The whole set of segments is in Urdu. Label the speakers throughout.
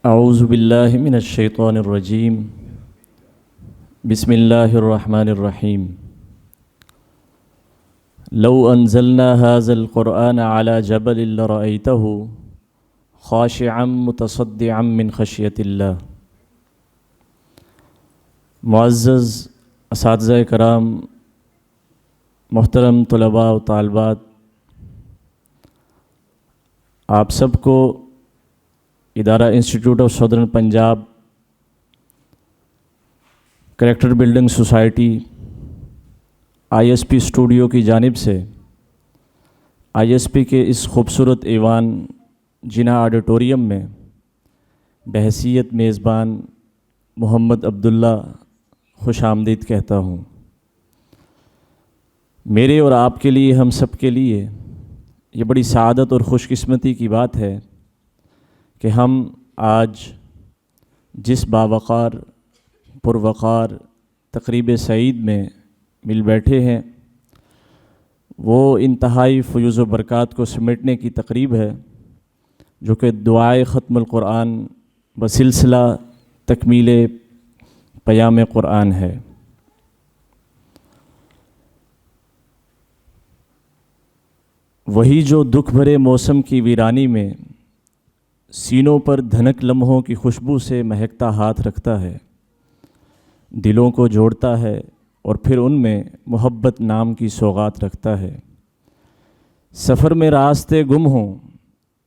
Speaker 1: اعوذ باللہ من الشیطان الرجیم بسم اللہ الرحمن الرحیم لو انزلنا هذا القرآن على جبل لرأيته خاشعا متصدعا من خشیۃ اللہ۔ معزز اساتذہ کرام، محترم طلباء و طالبات، آپ سب کو ادارہ institute of southern Punjab, character building society, I S P studio کی جانب سے آئی ایس پی کے اس خوبصورت ایوان جناح آڈیٹوریم میں بحیثیت میزبان محمد عبداللہ خوش آمدید کہتا ہوں۔ میرے اور آپ کے لیے، ہم سب کے لیے یہ بڑی سعادت اور خوش قسمتی کی بات ہے کہ ہم آج جس باوقار پروقار تقریب سعید میں مل بیٹھے ہیں، وہ انتہائی فیوز و برکات کو سمیٹنے کی تقریب ہے، جو کہ دعائے ختم القرآن بسلسلہ تکمیل پیام قرآن ہے۔ وہی جو دکھ بھرے موسم کی ویرانی میں سینوں پر دھنک لمحوں کی خوشبو سے مہکتا ہاتھ رکھتا ہے، دلوں کو جوڑتا ہے اور پھر ان میں محبت نام کی سوغات رکھتا ہے۔ سفر میں راستے گم ہوں،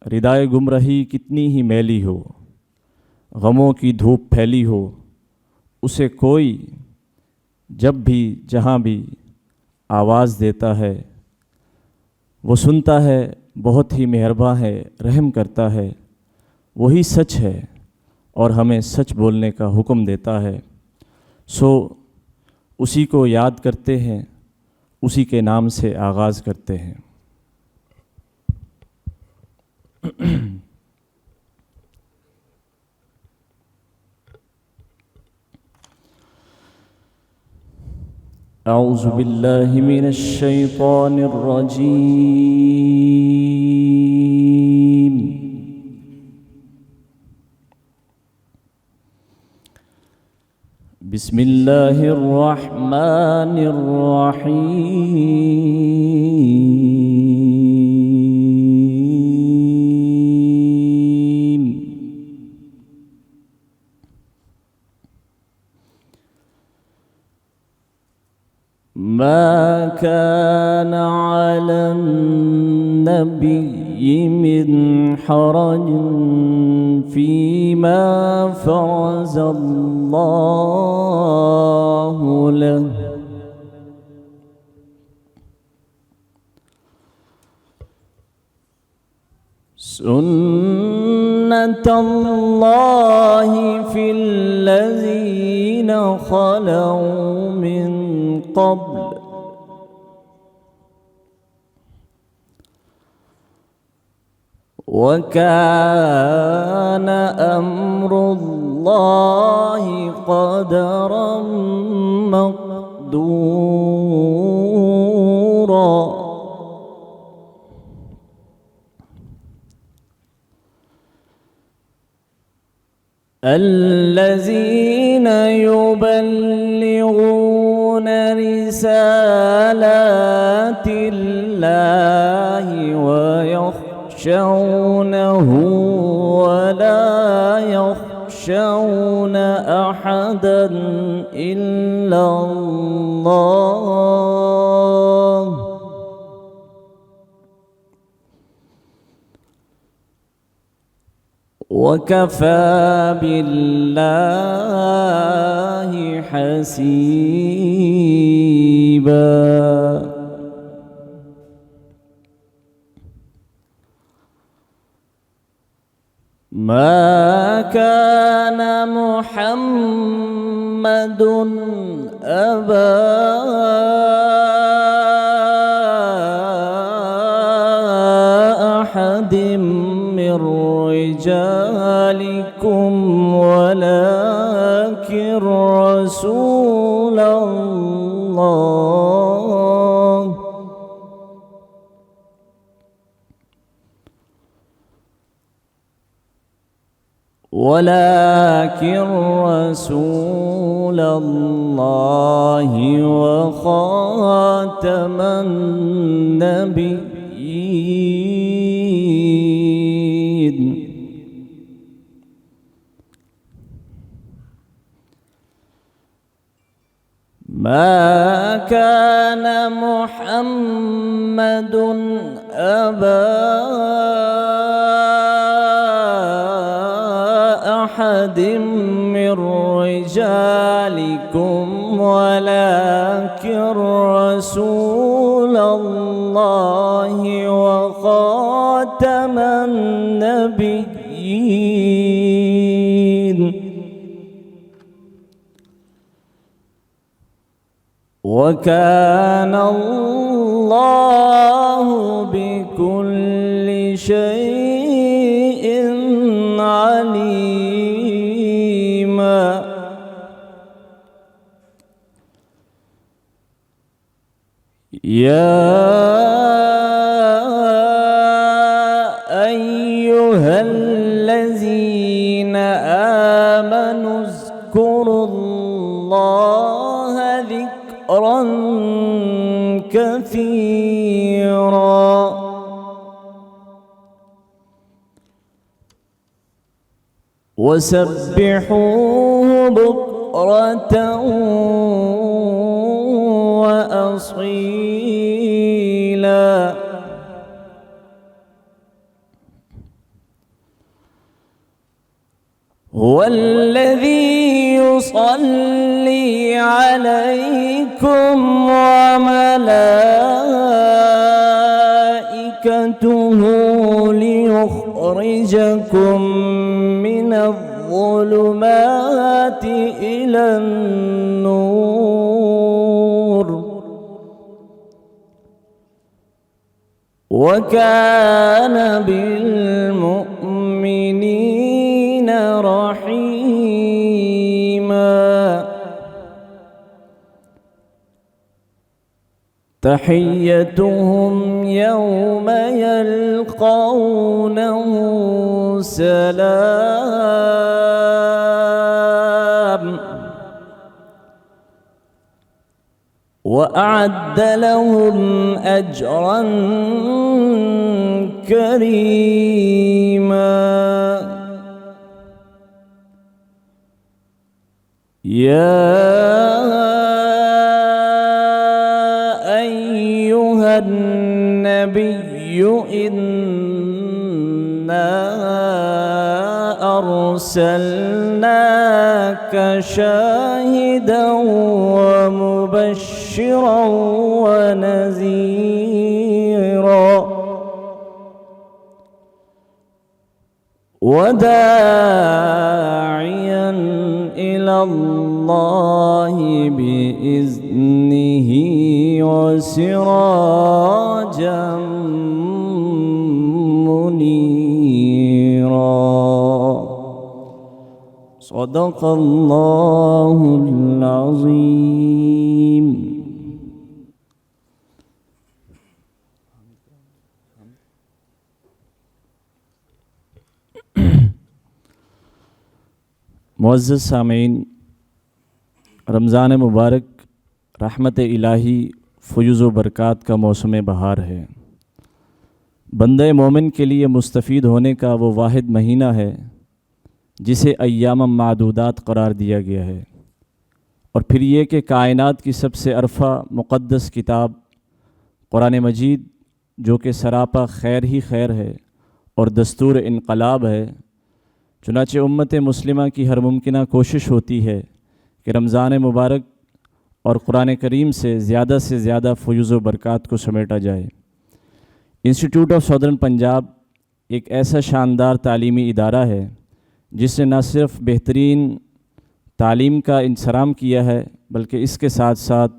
Speaker 1: ردائے گمراہی کتنی ہی میلی ہو، غموں کی دھوپ پھیلی ہو، اسے کوئی جب بھی جہاں بھی آواز دیتا ہے، وہ سنتا ہے، بہت ہی مہرباں ہے، رحم کرتا ہے، وہی سچ ہے اور ہمیں سچ بولنے کا حکم دیتا ہے۔ سو اسی کو یاد کرتے ہیں، اسی کے نام سے آغاز کرتے ہیں۔ اعوذ باللہ من الشیطان الرجیم۔ بسم اللہ الرحمن الرحیم۔ ما كان على النبي من حرج فيما فرض الله له، سنة الله في الذين خلوا من قبل، وكان أمر الله قدرا مقدورا۔ الذين يبلغون رسالات الله ويخشونه ولا يخشون أحدا إلا الله، وكفى بالله حسيبا۔ ما كان محمد أبا أحد من رجالكم ولكن رسول الله، ولكن رسول الله وخاتم النبيين. ما كان محمد أبا أحد من رجالكم ولكن رسول الله وخاتم النبيين. وكان الله بكل شيء عليما. يا أيها الذين آمنوا اذكروا الله ذكرا كثيرا وسبحوه بكرة وأصيلا. هو الذي يصلي عليكم وملائكته ليخرجكم من الظلمات إلى النور وكان بالمؤمنين رحيما. تحيتهم يوم يلقونه سلام وأعد لهم أجرا كريما. يا أيها النبي إنا أرسلناك شاهدا ومبشرا ونذيرا وداعيا إلى الله بإذنه وسراجا منيرا. صدق الله العظيم. معزز سامعین، رمضان مبارک رحمت الہی فیض و برکات کا موسم بہار ہے۔ بندہ مومن کے لیے مستفید ہونے کا وہ واحد مہینہ ہے جسے ایام معدودات قرار دیا گیا ہے، اور پھر یہ کہ کائنات کی سب سے عرفہ مقدس کتاب قرآن مجید، جو کہ سراپا خیر ہی خیر ہے اور دستور انقلاب ہے، چنانچہ امت مسلمہ کی ہر ممکنہ کوشش ہوتی ہے کہ رمضان مبارک اور قرآن کریم سے زیادہ فیض و برکات کو سمیٹا جائے۔ انسٹیٹیوٹ آف سادرن پنجاب ایک ایسا شاندار تعلیمی ادارہ ہے جس نے نہ صرف بہترین تعلیم کا انصرام کیا ہے بلکہ اس کے ساتھ ساتھ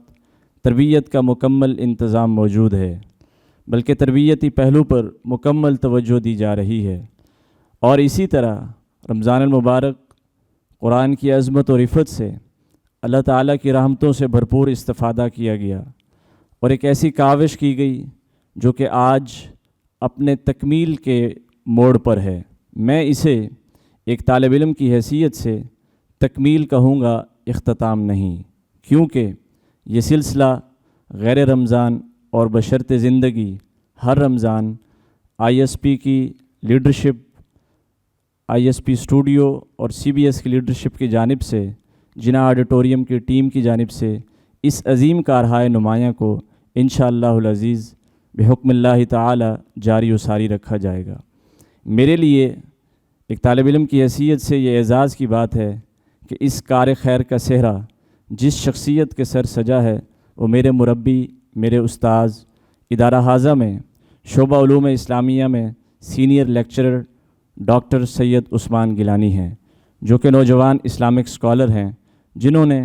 Speaker 1: تربیت کا مکمل انتظام موجود ہے، بلکہ تربیتی پہلو پر مکمل توجہ دی جا رہی ہے۔ اور اسی طرح رمضان المبارک قرآن کی عظمت و رفت سے اللہ تعالیٰ کی رحمتوں سے بھرپور استفادہ کیا گیا، اور ایک ایسی کاوش کی گئی جو کہ آج اپنے تکمیل کے موڑ پر ہے۔ میں اسے ایک طالب علم کی حیثیت سے تکمیل کہوں گا، اختتام نہیں، کیونکہ یہ سلسلہ غیر رمضان اور بشرط زندگی ہر رمضان آئی ایس پی کی leadership, I S P studio اور سی بی ایس کی لیڈرشپ کی جانب سے، جناح آڈیٹوریم کی ٹیم کی جانب سے اس عظیم کارہائے نمایاں کو انشاءاللہ العزیز بحکم اللہ تعالی جاری و ساری رکھا جائے گا۔ میرے لیے ایک طالب علم کی حیثیت سے یہ اعزاز کی بات ہے کہ اس کار خیر کا صحرا جس شخصیت کے سر سجا ہے وہ میرے مربی، میرے استاذ، ادارہ حاضہ میں شعبہ علوم اسلامیہ میں سینئر لیکچرر ڈاکٹر سید عثمان گیلانی ہیں، جو کہ نوجوان اسلامک اسکالر ہیں، جنہوں نے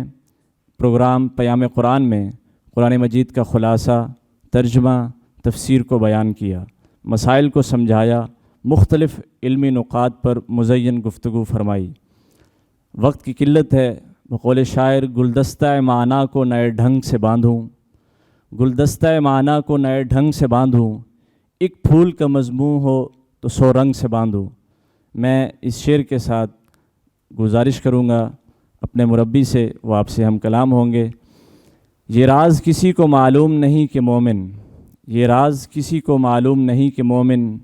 Speaker 1: پروگرام پیام قرآن میں قرآن مجید کا خلاصہ، ترجمہ، تفسیر کو بیان کیا، مسائل کو سمجھایا، مختلف علمی نکات پر مزین گفتگو فرمائی۔ وقت کی قلت ہے، بقول شاعر گلدستہ معنی کو نئے ڈھنگ سے باندھوں، گلدستہ معنی کو نئے ڈھنگ سے باندھوں، ایک پھول کا مضمون ہو تو 100 رنگ سے باندھوں۔ میں اس شعر کے ساتھ گزارش کروں گا اپنے مربی سے، وہ آپ سے ہم کلام ہوں گے۔ یہ راز کسی کو معلوم نہیں کہ مومن، یہ راز کسی کو معلوم نہیں کہ مومن،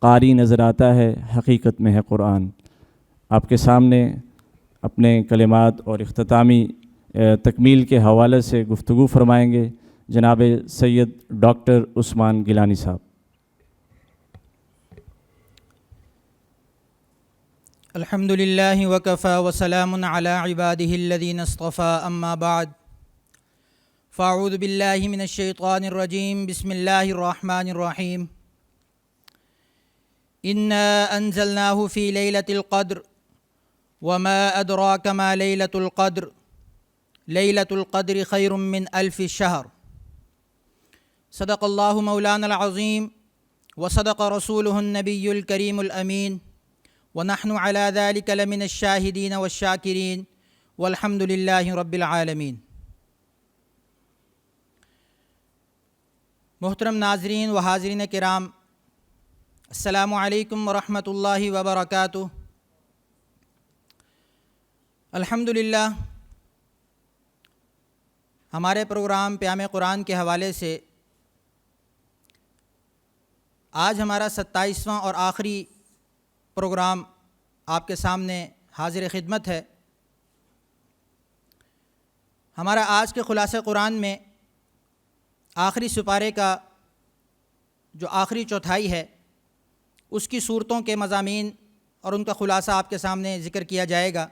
Speaker 1: قاری نظر آتا ہے حقیقت میں ہے قرآن۔ آپ کے سامنے اپنے کلمات اور اختتامی تکمیل کے حوالے سے گفتگو فرمائیں گے جناب سید ڈاکٹر عثمان گیلانی صاحب۔
Speaker 2: الحمد للہ وکفی وسلام علی عبادہ الذین اصطفی، اما بعد فاعوذ باللہ من الشیطان الرجیم، بسم اللہ الرحمن الرحیم۔ انا انزلناہ فی لیلۃ القدر وما ادراک ما لیلۃ القدر، لیلۃ القدر خیر من الف شہر۔ صدق اللہ مولانا العظیم وصدق رسولہ النبی الکریم الامین، ونحن علی ذلک لمن الشاہدین والشاکرین، والحمد للہ رب العالمین۔ محترم ناظرین و حاضرین کرام، السلام علیکم ورحمۃ اللہ وبرکاتہ۔ الحمدللہ ہمارے پروگرام پیام قرآن کے حوالے سے آج ہمارا 27واں اور آخری پروگرام آپ کے سامنے حاضر خدمت ہے۔ ہمارا آج کے خلاصہ قرآن میں آخری سپارے کا جو آخری چوتھائی ہے، اس کی صورتوں کے مضامین اور ان کا خلاصہ آپ کے سامنے ذکر کیا جائے گا۔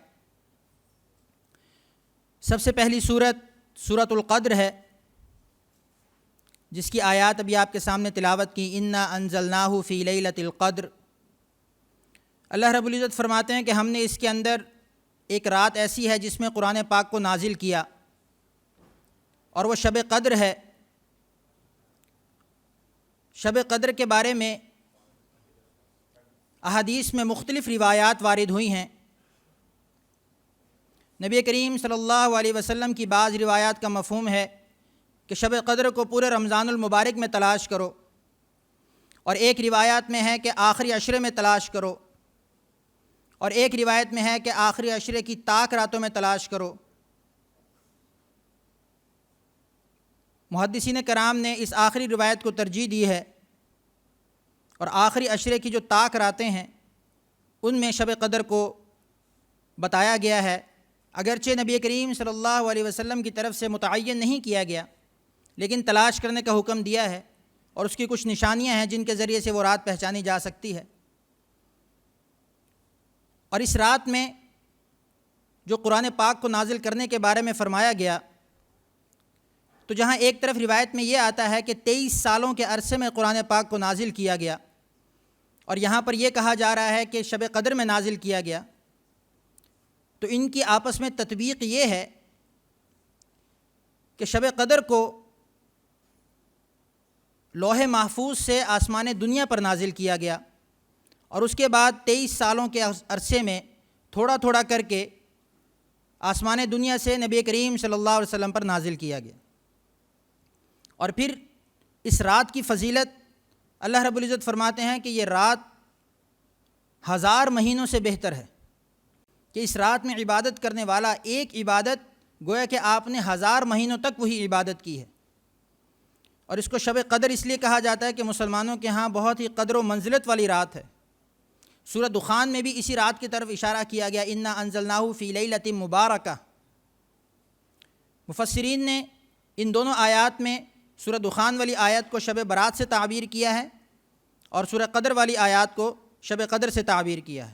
Speaker 2: سب سے پہلی سورت القدر ہے، جس کی آیات ابھی آپ کے سامنے تلاوت کی، انا انزلناہ فی لیلۃ القدر۔ اللہ رب العزت فرماتے ہیں کہ ہم نے اس کے اندر ایک رات ایسی ہے جس میں قرآن پاک کو نازل کیا، اور وہ شب قدر ہے۔ شب قدر کے بارے میں احادیث میں مختلف روایات وارد ہوئی ہیں۔ نبی کریم صلی اللہ علیہ وسلم کی بعض روایات کا مفہوم ہے کہ شب قدر کو پورے رمضان المبارک میں تلاش کرو، اور ایک روایت میں ہے کہ آخری عشرے میں تلاش کرو، اور ایک روایت میں ہے کہ آخری عشرے کی طاق راتوں میں تلاش کرو۔ محدثین کرام نے اس آخری روایت کو ترجیح دی ہے، اور آخری عشرے کی جو طاق راتیں ہیں ان میں شب قدر کو بتایا گیا ہے، اگرچہ نبی کریم صلی اللہ علیہ وسلم کی طرف سے متعین نہیں کیا گیا، لیکن تلاش کرنے کا حکم دیا ہے، اور اس کی کچھ نشانیاں ہیں جن کے ذریعے سے وہ رات پہچانی جا سکتی ہے۔ اور اس رات میں جو قرآن پاک کو نازل کرنے کے بارے میں فرمایا گیا، تو جہاں ایک طرف روایت میں یہ آتا ہے کہ 23 سالوں کے عرصے میں قرآن پاک کو نازل کیا گیا، اور یہاں پر یہ کہا جا رہا ہے کہ شب قدر میں نازل کیا گیا، تو ان کی آپس میں تطبیق یہ ہے کہ شب قدر کو لوح محفوظ سے آسمان دنیا پر نازل کیا گیا، اور اس کے بعد 23 سالوں کے عرصے میں تھوڑا تھوڑا کر کے آسمان دنیا سے نبی کریم صلی اللہ علیہ وسلم پر نازل کیا گیا۔ اور پھر اس رات کی فضیلت اللہ رب العزت فرماتے ہیں کہ یہ رات 1000 مہینوں سے بہتر ہے۔ کہ اس رات میں عبادت کرنے والا ایک عبادت گویا کہ آپ نے 1000 مہینوں تک وہی عبادت کی ہے۔ اور اس کو شب قدر اس لیے کہا جاتا ہے کہ مسلمانوں کے ہاں بہت ہی قدر و منزلت والی رات ہے۔ سورہ دخان میں بھی اسی رات کی طرف اشارہ کیا گیا، انا انزلناہ فی لیلۃ مبارکہ۔ مفسرین نے ان دونوں آیات میں سورہ دخان والی آیت کو شب برات سے تعبیر کیا ہے اور سورہ قدر والی آیات کو شب قدر سے تعبیر کیا ہے،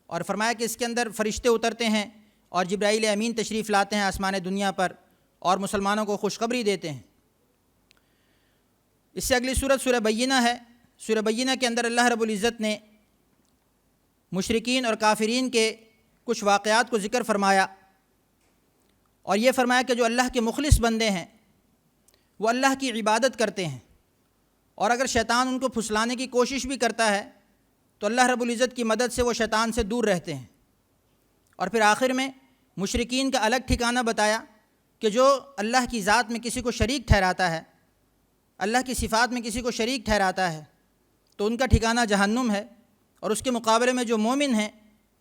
Speaker 2: اور فرمایا کہ اس کے اندر فرشتے اترتے ہیں اور جبرائیل امین تشریف لاتے ہیں آسمان دنیا پر اور مسلمانوں کو خوشخبری دیتے ہیں۔ اس سے اگلی سورت سورہ بینہ ہے۔ سورہ بینہ کے اندر اللہ رب العزت نے مشرکین اور کافرین کے کچھ واقعات کو ذکر فرمایا، اور یہ فرمایا کہ جو اللہ کے مخلص بندے ہیں وہ اللہ کی عبادت کرتے ہیں، اور اگر شیطان ان کو پھسلانے کی کوشش بھی کرتا ہے تو اللہ رب العزت کی مدد سے وہ شیطان سے دور رہتے ہیں۔ اور پھر آخر میں مشرکین کا الگ ٹھکانہ بتایا کہ جو اللہ کی ذات میں کسی کو شریک ٹھہراتا ہے، اللہ کی صفات میں کسی کو شریک ٹھہراتا ہے تو ان کا ٹھکانہ جہنم ہے، اور اس کے مقابلے میں جو مومن ہیں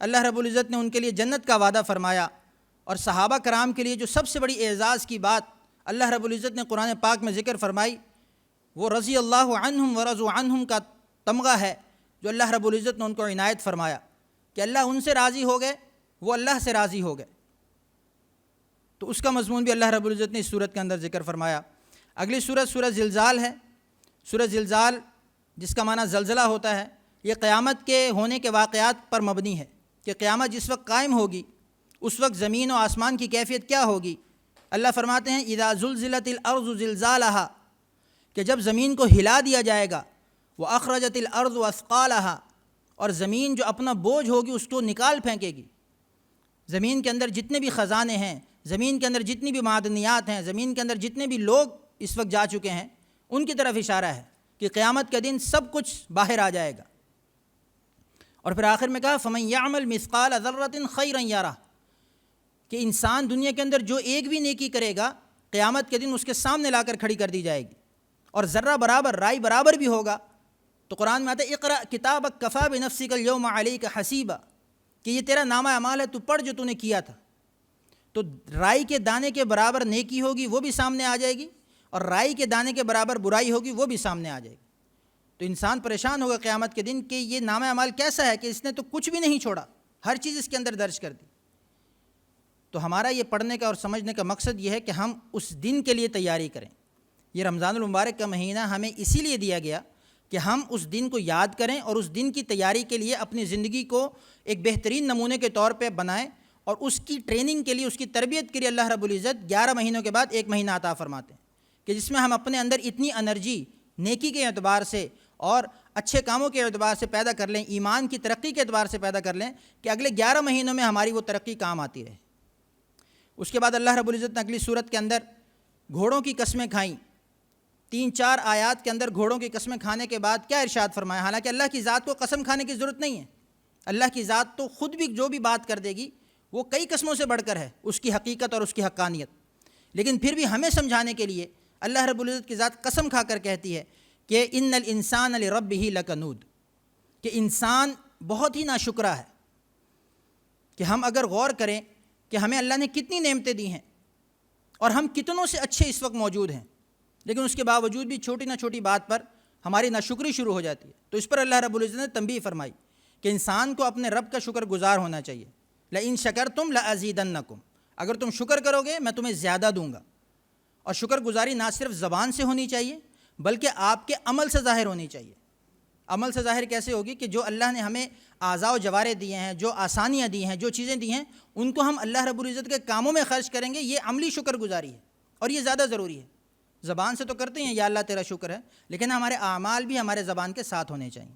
Speaker 2: اللہ رب العزت نے ان کے لیے جنت کا وعدہ فرمایا۔ اور صحابہ کرام کے لیے جو سب سے بڑی اعزاز کی بات اللہ رب العزت نے قرآن پاک میں ذکر فرمائی، وہ رضی اللہ عنہم ورضوا عنہم کا تمغہ ہے جو اللہ رب العزت نے ان کو عنایت فرمایا کہ اللہ ان سے راضی ہو گئے، وہ اللہ سے راضی ہو گئے۔ تو اس کا مضمون بھی اللہ رب العزت نے اس صورت کے اندر ذکر فرمایا۔ اگلی صورت سورہ زلزال ہے۔ سورہ زلزال جس کا معنی زلزلہ ہوتا ہے، یہ قیامت کے ہونے کے واقعات پر مبنی ہے کہ قیامت جس وقت قائم ہوگی اس وقت زمین و آسمان کی کیفیت کیا ہوگی۔ اللہ فرماتے ہیں اذا زلزلت الارض زلزالہا، کہ جب زمین کو ہلا دیا جائے گا، واخرجت الارض اثقالہا، اور زمین جو اپنا بوجھ ہوگی اس کو نکال پھینکے گی۔ زمین کے اندر جتنے بھی خزانے ہیں، زمین کے اندر جتنی بھی معدنیات ہیں، زمین کے اندر جتنے بھی لوگ اس وقت جا چکے ہیں، ان کی طرف اشارہ ہے کہ قیامت کے دن سب کچھ باہر آ جائے گا۔ اور پھر آخر میں کہا فمن یعمل مثقال ذرۃ خیرا یرہ، کہ انسان دنیا کے اندر جو ایک بھی نیکی کرے گا قیامت کے دن اس کے سامنے لا کر کھڑی کر دی جائے گی، اور ذرہ برابر رائی برابر بھی ہوگا۔ تو قرآن میں آتا ہے اقرأ کتابک کفیٰ بنفسک اليوم علیک حسیبا، کہ یہ تیرا نامہ اعمال ہے، تو پڑھ جو تو نے کیا تھا۔ تو رائی کے دانے کے برابر نیکی ہوگی وہ بھی سامنے آ جائے گی، اور رائی کے دانے کے برابر برائی ہوگی وہ بھی سامنے آ جائے گی۔ تو انسان پریشان ہوگا قیامت کے دن کہ یہ نامہ اعمال کیسا ہے کہ اس نے تو کچھ بھی نہیں چھوڑا، ہر چیز اس کے اندر درج کر دی۔ تو ہمارا یہ پڑھنے کا اور سمجھنے کا مقصد یہ ہے کہ ہم اس دن کے لیے تیاری کریں۔ یہ رمضان المبارک کا مہینہ ہمیں اسی لیے دیا گیا کہ ہم اس دن کو یاد کریں اور اس دن کی تیاری کے لیے اپنی زندگی کو ایک بہترین نمونے کے طور پہ بنائیں، اور اس کی ٹریننگ کے لیے، اس کی تربیت کے لیے اللہ رب العزت 11 مہینوں کے بعد ایک مہینہ عطا فرماتے ہیں کہ جس میں ہم اپنے اندر اتنی انرجی نیکی کے اعتبار سے اور اچھے کاموں کے اعتبار سے پیدا کر لیں، ایمان کی ترقی کے اعتبار سے پیدا کر لیں کہ اگلے 11 مہینوں میں ہماری وہ ترقی کام آتی رہے۔ اس کے بعد اللہ رب العزت نے اگلی صورت کے اندر گھوڑوں کی قسمیں کھائیں۔ 3-4 آیات کے اندر گھوڑوں کی قسمیں کھانے کے بعد کیا ارشاد فرمایا؟ حالانکہ اللہ کی ذات کو قسم کھانے کی ضرورت نہیں ہے، اللہ کی ذات تو خود بھی جو بھی بات کر دے گی وہ کئی قسموں سے بڑھ کر ہے، اس کی حقیقت اور اس کی حقانیت، لیکن پھر بھی ہمیں سمجھانے کے لیے اللہ رب العزت کی ذات قسم کھا کر کہتی ہے کہ ان الانسان لربہ لکنود، کہ انسان بہت ہی ناشکرا ہے۔ کہ ہم اگر غور کریں کہ ہمیں اللہ نے کتنی نعمتیں دی ہیں اور ہم کتنوں سے اچھے اس وقت موجود ہیں، لیکن اس کے باوجود بھی چھوٹی نہ چھوٹی بات پر ہماری ناشکری شروع ہو جاتی ہے۔ تو اس پر اللہ رب العزت نے تنبیہ فرمائی کہ انسان کو اپنے رب کا شکر گزار ہونا چاہیے۔ لئن شکرتم لازیدنکم، اگر تم شکر کرو گے میں تمہیں زیادہ دوں گا۔ اور شکر گزاری نہ صرف زبان سے ہونی چاہیے بلکہ آپ کے عمل سے ظاہر ہونی چاہیے۔ عمل سے ظاہر کیسے ہوگی؟ کہ جو اللہ نے ہمیں اعضاء و جوارح دیے ہیں، جو آسانیاں دی ہیں، جو چیزیں دی ہیں، ان کو ہم اللہ رب العزت کے کاموں میں خرچ کریں گے، یہ عملی شکر گزاری ہے، اور یہ زیادہ ضروری ہے۔ زبان سے تو کرتے ہیں یا اللہ تیرا شکر ہے، لیکن ہمارے اعمال بھی ہمارے زبان کے ساتھ ہونے چاہیے۔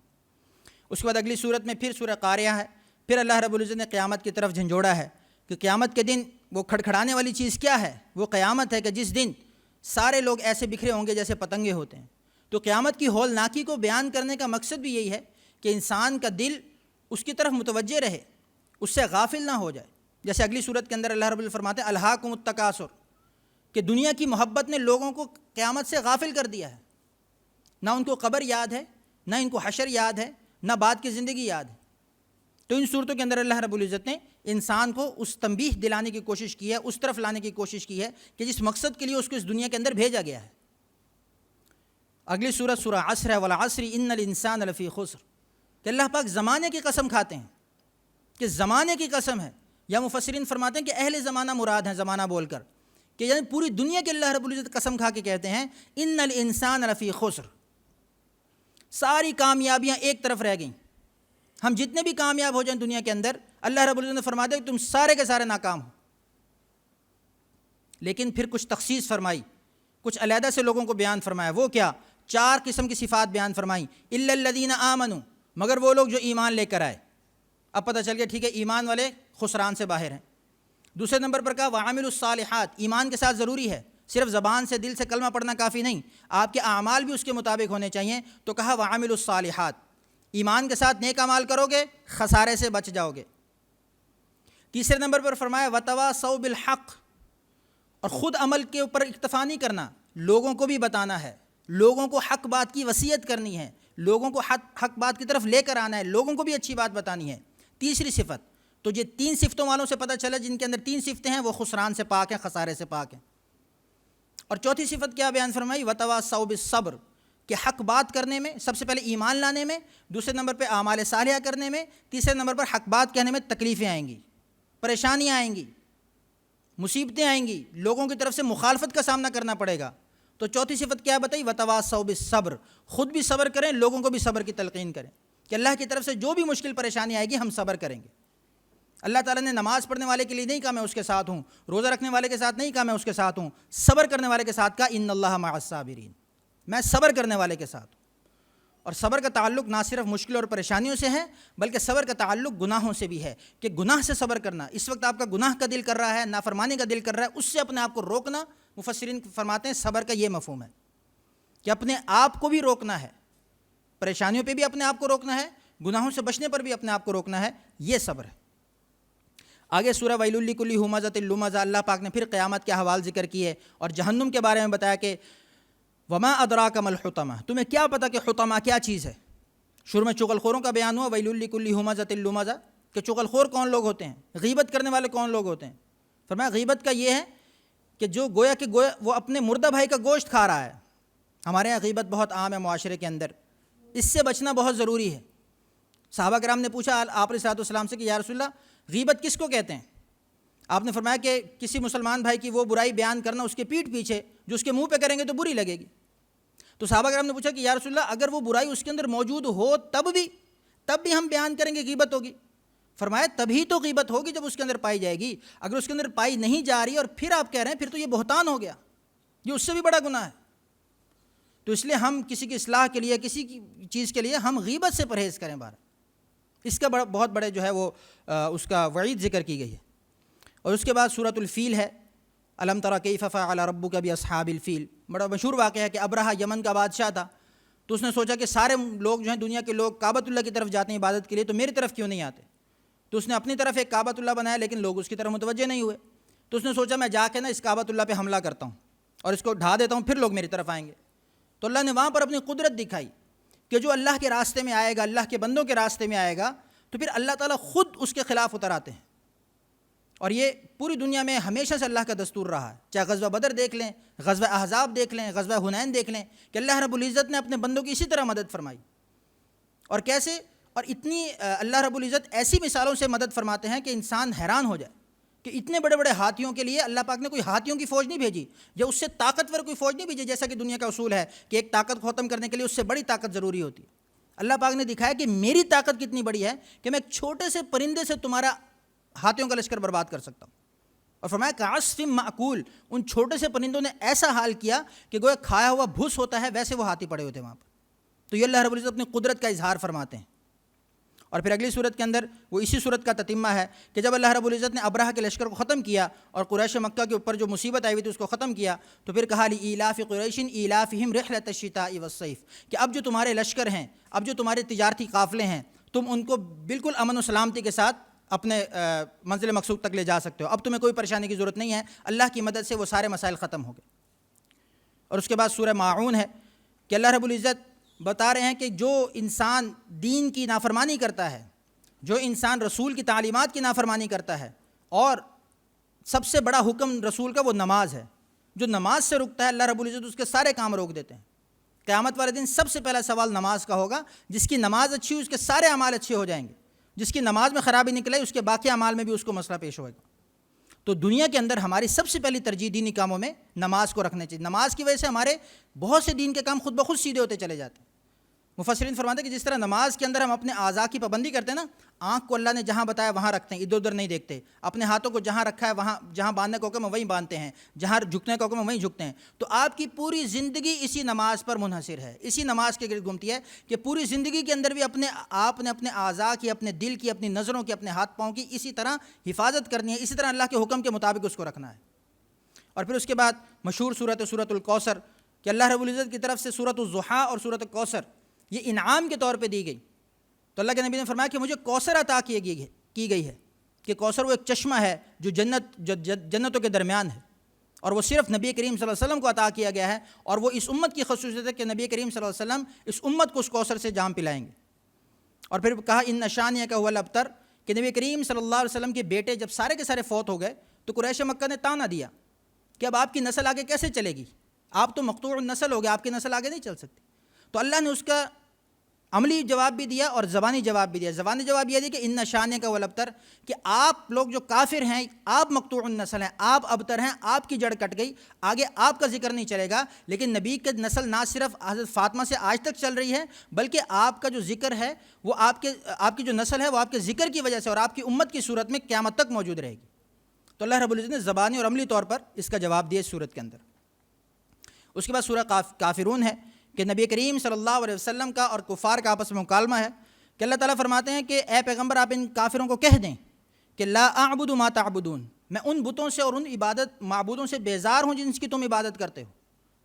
Speaker 2: اس کے بعد اگلی صورت میں پھر سورہ قاریہ ہے۔ پھر اللہ رب العزت نے قیامت کی طرف جھنجھوڑا ہے کہ قیامت کے دن وہ کھڑکھڑانے والی چیز کیا ہے؟ وہ قیامت ہے کہ جس دن سارے لوگ ایسے بکھرے ہوں گے جیسے پتنگے ہوتے ہیں۔ تو قیامت کی ہولناکی کو بیان کرنے کا مقصد بھی یہی ہے کہ انسان کا دل اس کی طرف متوجہ رہے، اس سے غافل نہ ہو جائے۔ جیسے اگلی صورت کے اندر اللہ رب العزت فرماتے ہیں الہاکم التکاثر، کہ دنیا کی محبت نے لوگوں کو قیامت سے غافل کر دیا ہے۔ نہ ان کو قبر یاد ہے، نہ ان کو حشر یاد ہے، نہ بعد کی زندگی یاد ہے۔ تو ان صورتوں کے اندر اللہ رب العزت نے انسان کو اس تنبیہ دلانے کی کوشش کی ہے، اس طرف لانے کی کوشش کی ہے کہ جس مقصد کے لیے اس کو اس دنیا کے اندر بھیجا گیا ہے۔ اگلی سورہ سورہ عصر ہے، والعصر ان الانسان لفی خسر، کہ اللہ پاک زمانے کی قسم کھاتے ہیں کہ زمانے کی قسم ہے، یا مفسرین فرماتے ہیں کہ اہل زمانہ مراد ہیں زمانہ بول کر، کہ یعنی پوری دنیا کے اللہ رب العزت قسم کھا کے کہتے ہیں ان الانسان لفی خسر، ساری کامیابیاں ایک طرف رہ گئیں، ہم جتنے بھی کامیاب ہو جائیں دنیا کے اندر، اللہ رب العزت نے فرما دیا کہ تم سارے کے سارے ناکام ہو۔ لیکن پھر کچھ تخصیص فرمائی، کچھ علیحدہ سے لوگوں کو بیان فرمایا، وہ کیا؟ 4 قسم کی صفات بیان فرمائیں، الا الذین آمنوا، مگر وہ لوگ جو ایمان لے کر آئے۔ اب پتہ چل گیا ٹھیک ہے ایمان والے خسران سے باہر ہیں۔ دوسرے نمبر پر کہا وعاملوا الصالحات، ایمان کے ساتھ ضروری ہے، صرف زبان سے دل سے کلمہ پڑھنا کافی نہیں، آپ کے اعمال بھی اس کے مطابق ہونے چاہیے، تو کہا وعاملوا الصالحات، ایمان کے ساتھ نیک اعمال کرو گے خسارے سے بچ جاؤ گے۔ تیسرے نمبر پر فرمایا وتواصوا بالحق، اور خود عمل کے اوپر اکتفا نہیں کرنا، لوگوں کو بھی بتانا ہے، لوگوں کو حق بات کی وصیت کرنی ہے، لوگوں کو حق بات کی طرف لے کر آنا ہے، لوگوں کو بھی اچھی بات بتانی ہے۔ تیسری صفت، تو یہ 3 صفتوں والوں سے پتہ چلا جن کے اندر 3 صفتیں ہیں وہ خسران سے پاک ہیں، خسارے سے پاک ہیں۔ اور چوتھی صفت کیا بیان فرمائی؟ وتواصوا بالصبر، کہ حق بات کرنے میں، سب سے پہلے ایمان لانے میں، دوسرے نمبر پہ اعمال صالحہ کرنے میں، تیسرے نمبر پر حق بات کہنے میں تکلیفیں آئیں گی، پریشانیاں آئیں گی، مصیبتیں آئیں گی، لوگوں کی طرف سے مخالفت کا سامنا کرنا پڑے گا۔ تو چوتھی صفت کیا بتائی؟ وتواصوا بالصبر، خود بھی صبر کریں، لوگوں کو بھی صبر کی تلقین کریں کہ اللہ کی طرف سے جو بھی مشکل پریشانی آئے گی ہم صبر کریں گے۔ اللہ تعالیٰ نے نماز پڑھنے والے کے لیے نہیں کہا میں اس کے ساتھ ہوں، روزہ رکھنے والے کے ساتھ نہیں کہا میں اس کے ساتھ ہوں، صبر کرنے والے کے ساتھ کہا ان اللہ مع الصابرین، میں صبر کرنے والے کے ساتھ ہوں۔ اور صبر کا تعلق نہ صرف مشکل اور پریشانیوں سے ہے بلکہ صبر کا تعلق گناہوں سے بھی ہے، کہ گناہ سے صبر کرنا۔ اس وقت آپ کا گناہ کا دل کر رہا ہے، نافرمانی کا دل کر رہا ہے، اس سے اپنے آپ کو روکنا۔ مفسرین فرماتے ہیں صبر کا یہ مفہوم ہے کہ اپنے آپ کو بھی روکنا ہے، پریشانیوں پہ بھی اپنے آپ کو روکنا ہے، گناہوں سے بچنے پر بھی اپنے آپ کو روکنا ہے، یہ صبر ہے۔ آگے سورہ ویل لکل ہمزۃ لمزہ، اللہ پاک نے پھر قیامت کے احوال ذکر کیے اور جہنم کے بارے میں بتایا کہ وما ادراک ما الحطمہ، تمہیں کیا پتہ کہ حطمہ کیا چیز ہے۔ شروع میں چغل خوروں کا بیان ہوا، ویل لکل ہمزۃ لمزہ، کہ چغل خور کون لوگ ہوتے ہیں، غیبت کرنے والے کون لوگ ہوتے ہیں۔ فرمایا غیبت کا یہ ہے کہ جو گویا وہ اپنے مردہ بھائی کا گوشت کھا رہا ہے۔ ہمارے یہاں غیبت بہت عام ہے معاشرے کے اندر، اس سے بچنا بہت ضروری ہے۔ صحابہ کرام نے پوچھا آپ علیہ الصلوۃ والسلام سے کہ یا رسول اللہ غیبت کس کو کہتے ہیں؟ آپ نے فرمایا کہ کسی مسلمان بھائی کی وہ برائی بیان کرنا اس کے پیٹھ پیچھے، جو اس کے منہ پہ کریں گے تو بری لگے گی۔ تو صحابہ کرام نے پوچھا کہ یا رسول اللہ اگر وہ برائی اس کے اندر موجود ہو تب بھی ہم بیان کریں گے غیبت ہوگی؟ فرمایا تبھی تو غیبت ہوگی جب اس کے اندر پائی جائے گی، اگر اس کے اندر پائی نہیں جا رہی اور پھر آپ کہہ رہے ہیں پھر تو یہ بہتان ہو گیا، یہ اس سے بھی بڑا گناہ ہے۔ تو اس لیے ہم کسی کی اصلاح کے لیے، کسی کی چیز کے لیے ہم غیبت سے پرہیز کریں بار، اس کا بہت بڑے جو ہے وہ اس کا وعید ذکر کی گئی ہے۔ اور اس کے بعد سورۃ الفیل ہے، الم تر کیف فعل ربک باصحاب الفیل، بڑا مشہور واقعہ ہے کہ ابرہہ یمن کا بادشاہ تھا، تو اس نے سوچا کہ سارے لوگ جو ہیں دنیا کے لوگ کعبۃ اللہ کی طرف جاتے ہیں عبادت کے لیے، تو میری طرف کیوں نہیں آتے؟ تو اس نے اپنی طرف ایک کعبۃ اللہ بنایا لیکن لوگ اس کی طرف متوجہ نہیں ہوئے، تو اس نے سوچا میں جا کے نا اس کعبۃ اللہ پہ حملہ کرتا ہوں اور اس کو ڈھا دیتا ہوں، پھر لوگ میری طرف آئیں گے۔ تو اللہ نے وہاں پر اپنی قدرت دکھائی کہ جو اللہ کے راستے میں آئے گا، اللہ کے بندوں کے راستے میں آئے گا، تو پھر اللہ تعالیٰ خود اس کے خلاف اتر آتے ہیں۔ اور یہ پوری دنیا میں ہمیشہ سے اللہ کا دستور رہا ہے، چاہے غزوہ بدر دیکھ لیں، غزوہ احزاب دیکھ لیں، غزوہ حنین دیکھ لیں، کہ اللہ رب العزت نے اپنے بندوں کی اسی طرح مدد فرمائی۔ اور کیسے؟ اور اتنی اللہ رب العزت ایسی مثالوں سے مدد فرماتے ہیں کہ انسان حیران ہو جائے کہ اتنے بڑے بڑے ہاتھیوں کے لیے اللہ پاک نے کوئی ہاتھیوں کی فوج نہیں بھیجی، یا اس سے طاقتور کوئی فوج نہیں بھیجی، جیسا کہ دنیا کا اصول ہے کہ ایک طاقت کو ختم کرنے کے لیے اس سے بڑی طاقت ضروری ہوتی ہے۔ اللہ پاک نے دکھایا کہ میری طاقت کتنی بڑی ہے کہ میں ایک چھوٹے سے پرندے سے تمہارا ہاتھیوں کا لشکر برباد کر سکتا ہوں۔ اور فرمایا کعصف معقول، ان چھوٹے سے پرندوں نے ایسا حال کیا کہ گویا کھایا ہوا بھوس ہوتا ہے ویسے وہ ہاتھی پڑے ہوتے وہاں پر۔ تو یہ اللہ رب العزت اپنی قدرت کا اظہار فرماتے ہیں۔ اور پھر اگلی صورت کے اندر وہ اسی صورت کا تتمہ ہے کہ جب اللہ رب العزت نے ابرہہ کے لشکر کو ختم کیا اور قریش مکہ کے اوپر جو مصیبت آئی ہوئی تھی اس کو ختم کیا، تو پھر کہا لإیلاف قریش ایلافہم رحلۃ الشتاء والصیف، کہ اب جو تمہارے لشکر ہیں، اب جو تمہارے تجارتی قافلے ہیں، تم ان کو بالکل امن و سلامتی کے ساتھ اپنے منزل مقصود تک لے جا سکتے ہو، اب تمہیں کوئی پریشانی کی ضرورت نہیں ہے، اللہ کی مدد سے وہ سارے مسائل ختم ہو گئے۔ اور اس کے بعد سورہ ماعون ہے کہ اللہ رب العزت بتا رہے ہیں کہ جو انسان دین کی نافرمانی کرتا ہے، جو انسان رسول کی تعلیمات کی نافرمانی کرتا ہے، اور سب سے بڑا حکم رسول کا وہ نماز ہے، جو نماز سے رکتا ہے اللہ رب العزت اس کے سارے کام روک دیتے ہیں۔ قیامت والے دن سب سے پہلا سوال نماز کا ہوگا، جس کی نماز اچھی ہو اس کے سارے اعمال اچھے ہو جائیں گے، جس کی نماز میں خرابی نکلے اس کے باقی اعمال میں بھی اس کو مسئلہ پیش ہوگا۔ تو دنیا کے اندر ہماری سب سے پہلی ترجیح دینی کاموں میں نماز کو رکھنے چاہیے۔ نماز کی وجہ سے ہمارے بہت سے دین کے کام خود بخود سیدھے ہوتے چلے جاتے ہیں۔ مفسرین فرماتے ہیں کہ جس طرح نماز کے اندر ہم اپنے اعضاء کی پابندی کرتے ہیں نا، آنکھ کو اللہ نے جہاں بتایا وہاں رکھتے ہیں، ادھر ادھر نہیں دیکھتے، اپنے ہاتھوں کو جہاں رکھا ہے وہاں، جہاں باندھنے کا حکم ہے وہیں باندھتے ہیں، جہاں جھکنے کا حکم ہے وہیں جھکتے ہیں، تو آپ کی پوری زندگی اسی نماز پر منحصر ہے، اسی نماز کے گرد گھومتی ہے کہ پوری زندگی کے اندر بھی آپ نے اپنے اعضاء کی، اپنے دل کی، اپنی نظروں کی، اپنے ہاتھ پاؤں کی اسی طرح حفاظت کرنی ہے، اسی طرح اللہ کے حکم کے مطابق اس کو رکھنا ہے۔ اور پھر اس کے بعد مشہور سورۃ الکوثر کہ اللہ رب العزت کی طرف سے سورۃ الضحیٰ اور سورۃ الکوثر یہ انعام کے طور پہ دی گئی، تو اللہ کے نبی نے فرمایا کہ مجھے کوثر عطا کی گئی ہے، کہ کوثر وہ ایک چشمہ ہے جو جنتوں کے درمیان ہے، اور وہ صرف نبی کریم صلی اللہ علیہ وسلم کو عطا کیا گیا ہے، اور وہ اس امت کی خصوصیت ہے کہ نبی کریم صلی اللہ علیہ وسلم اس امت کو اس کوثر سے جام پلائیں گے۔ اور پھر کہا ان شانیہ کا هو الابتر کہ نبی کریم صلی اللہ علیہ وسلم کے بیٹے جب سارے کے سارے فوت ہو گئے تو قریش مکہ نے طعنہ دیا کہ اب آپ کی نسل آگے کیسے چلے گی، آپ تو مقطوع النسل ہو گئے، آپ کی نسل آگے نہیں چل سکتی۔ تو اللہ نے اس کا عملی جواب بھی دیا اور زبانی جواب بھی دیا۔ زبانی جواب یہ دیا کہ ان شانیہ کا الابتر کہ آپ لوگ جو کافر ہیں، آپ مقطوع النسل ہیں، آپ ابتر ہیں، آپ کی جڑ کٹ گئی، آگے آپ کا ذکر نہیں چلے گا، لیکن نبی کی نسل نہ صرف حضرت فاطمہ سے آج تک چل رہی ہے، بلکہ آپ کا جو ذکر ہے وہ آپ کی جو نسل ہے وہ آپ کے ذکر کی وجہ سے اور آپ کی امت کی صورت میں قیامت تک موجود رہے گی۔ تو اللہ رب العزت نے زبانی اور عملی طور پر اس کا جواب دیا اس صورت کے اندر۔ اس کے بعد سورہ کافرون ہے کہ نبی کریم صلی اللہ علیہ وسلم کا اور کفار کا آپس میں مکالمہ ہے کہ اللہ تعالیٰ فرماتے ہیں کہ اے پیغمبر آپ ان کافروں کو کہہ دیں کہ لا اعبد ما تعبدون، میں ان بتوں سے اور ان معبودوں سے بیزار ہوں جن کی تم عبادت کرتے ہو،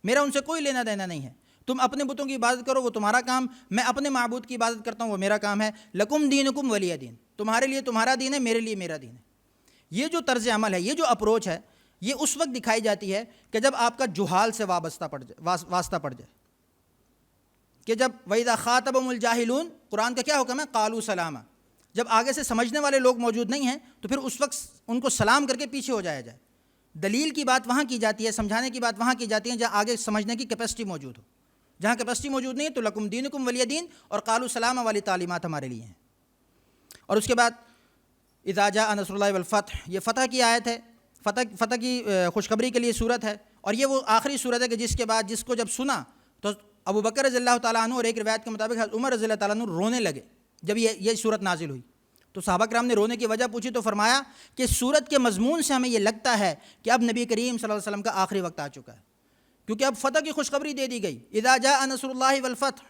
Speaker 2: میرا ان سے کوئی لینا دینا نہیں ہے، تم اپنے بتوں کی عبادت کرو وہ تمہارا کام، میں اپنے معبود کی عبادت کرتا ہوں وہ میرا کام ہے، لکم دینکم ولی دین، تمہارے لیے تمہارا دین ہے، میرے لیے میرا دین ہے۔ یہ جو طرز عمل ہے، یہ جو اپروچ ہے، یہ اس وقت دکھائی جاتی ہے کہ جب آپ کا جہال سے واسطہ پڑ جائے کہ جب وَإِذَا خَاطَبَهُمُ الْجَاهِلُونَ قرآن کا کیا حکم ہے، قَالُوا سَلَامًا، جب آگے سے سمجھنے والے لوگ موجود نہیں ہیں تو پھر اس وقت ان کو سلام کر کے پیچھے ہو جایا جائے۔ دلیل کی بات وہاں کی جاتی ہے، سمجھانے کی بات وہاں کی جاتی ہے جہاں آگے سمجھنے کی کیپیسٹی موجود ہو۔ جہاں کیپیسٹی موجود نہیں ہے تو لکم دینکم ولی دین اور قالوا سلاما والی تعلیمات ہمارے لیے ہیں۔ اور اس کے بعد اذا جاء نصر اللہ والفتح، یہ فتح کی آیت ہے، فتح کی خوشخبری کے لیے صورت ہے، اور یہ وہ آخری صورت ہے کہ جس کے بعد جس کو جب سنا تو ابو بکر رضی اللہ تعالیٰ عنہ اور ایک روایت کے مطابق حضرت عمر رضی اللہ تعالیٰ عنہ رونے لگے جب یہ صورت نازل ہوئی۔ تو صحابہ کرام نے رونے کی وجہ پوچھی تو فرمایا کہ صورت کے مضمون سے ہمیں یہ لگتا ہے کہ اب نبی کریم صلی اللہ علیہ وسلم کا آخری وقت آ چکا ہے، کیونکہ اب فتح کی خوشخبری دے دی گئی، اذا جاء نصر اللہ والفتح،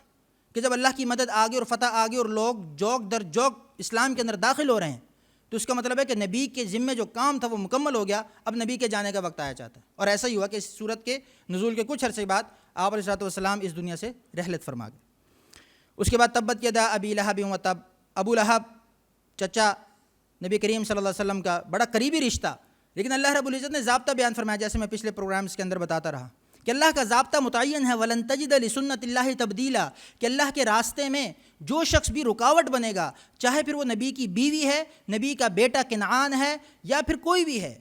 Speaker 2: کہ جب اللہ کی مدد آ گئی اور فتح آ گئی اور لوگ جوک در جوک اسلام کے اندر داخل ہو رہے ہیں، تو اس کا مطلب ہے کہ نبی کے ذمے جو کام تھا وہ مکمل ہو گیا، اب نبی کے جانے کا وقت آیا چاہتا ہے۔ اور ایسا ہی ہوا کہ اس صورت کے نزول کے کچھ عرصے بعد آپ علیہ الصلوۃ والسلام اس دنیا سے رحلت فرما گئے۔ اس کے بعد تبت یدا ابی لہب وتب، ابو لہب چچا نبی کریم صلی اللہ علیہ وسلم کا بڑا قریبی رشتہ، لیکن اللہ رب العزت نے ضابطہ بیان فرمایا جیسے میں پچھلے پروگرامز کے اندر بتاتا رہا کہ اللہ کا ضابطہ متعین ہے، وَلَن تَجِدَ لِسُنَّتِ اللَّهِ تَبْدِيلًا، کہ اللہ کے راستے میں جو شخص بھی رکاوٹ بنے گا، چاہے پھر وہ نبی کی بیوی ہے، نبی کا بیٹا کنعان ہے، یا پھر کوئی بھی ہے،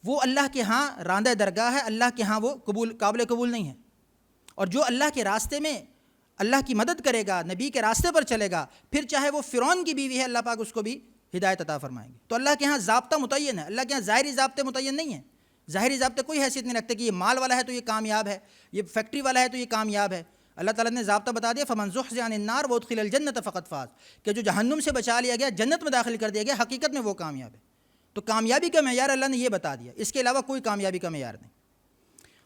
Speaker 2: وہ اللہ کے ہاں راندہ درگاہ ہے، اللہ کے ہاں وہ قابل قبول نہیں ہے۔ اور جو اللہ کے راستے میں اللہ کی مدد کرے گا، نبی کے راستے پر چلے گا، پھر چاہے وہ فرعون کی بیوی ہے، اللہ پاک اس کو بھی ہدایت عطا فرمائیں گے۔ تو اللہ کے ہاں ضابطہ متعین ہے، اللہ کے ہاں ظاہری ضابطے متعین نہیں ہیں، ظاہری ضابطے کوئی حیثیت نہیں رکھتے کہ یہ مال والا ہے تو یہ کامیاب ہے، یہ فیکٹری والا ہے تو یہ کامیاب ہے۔ اللہ تعالیٰ نے ضابطہ بتا دیا، فمن زحزح عن النار وادخل الجنۃ فقد فاز، کہ جو جہنم سے بچا لیا گیا، جنت میں داخل کر دیا گیا، حقیقت میں وہ کامیاب ہے۔ تو کامیابی کا معیار اللہ نے یہ بتا دیا، اس کے علاوہ کوئی کامیابی کا معیار نہیں۔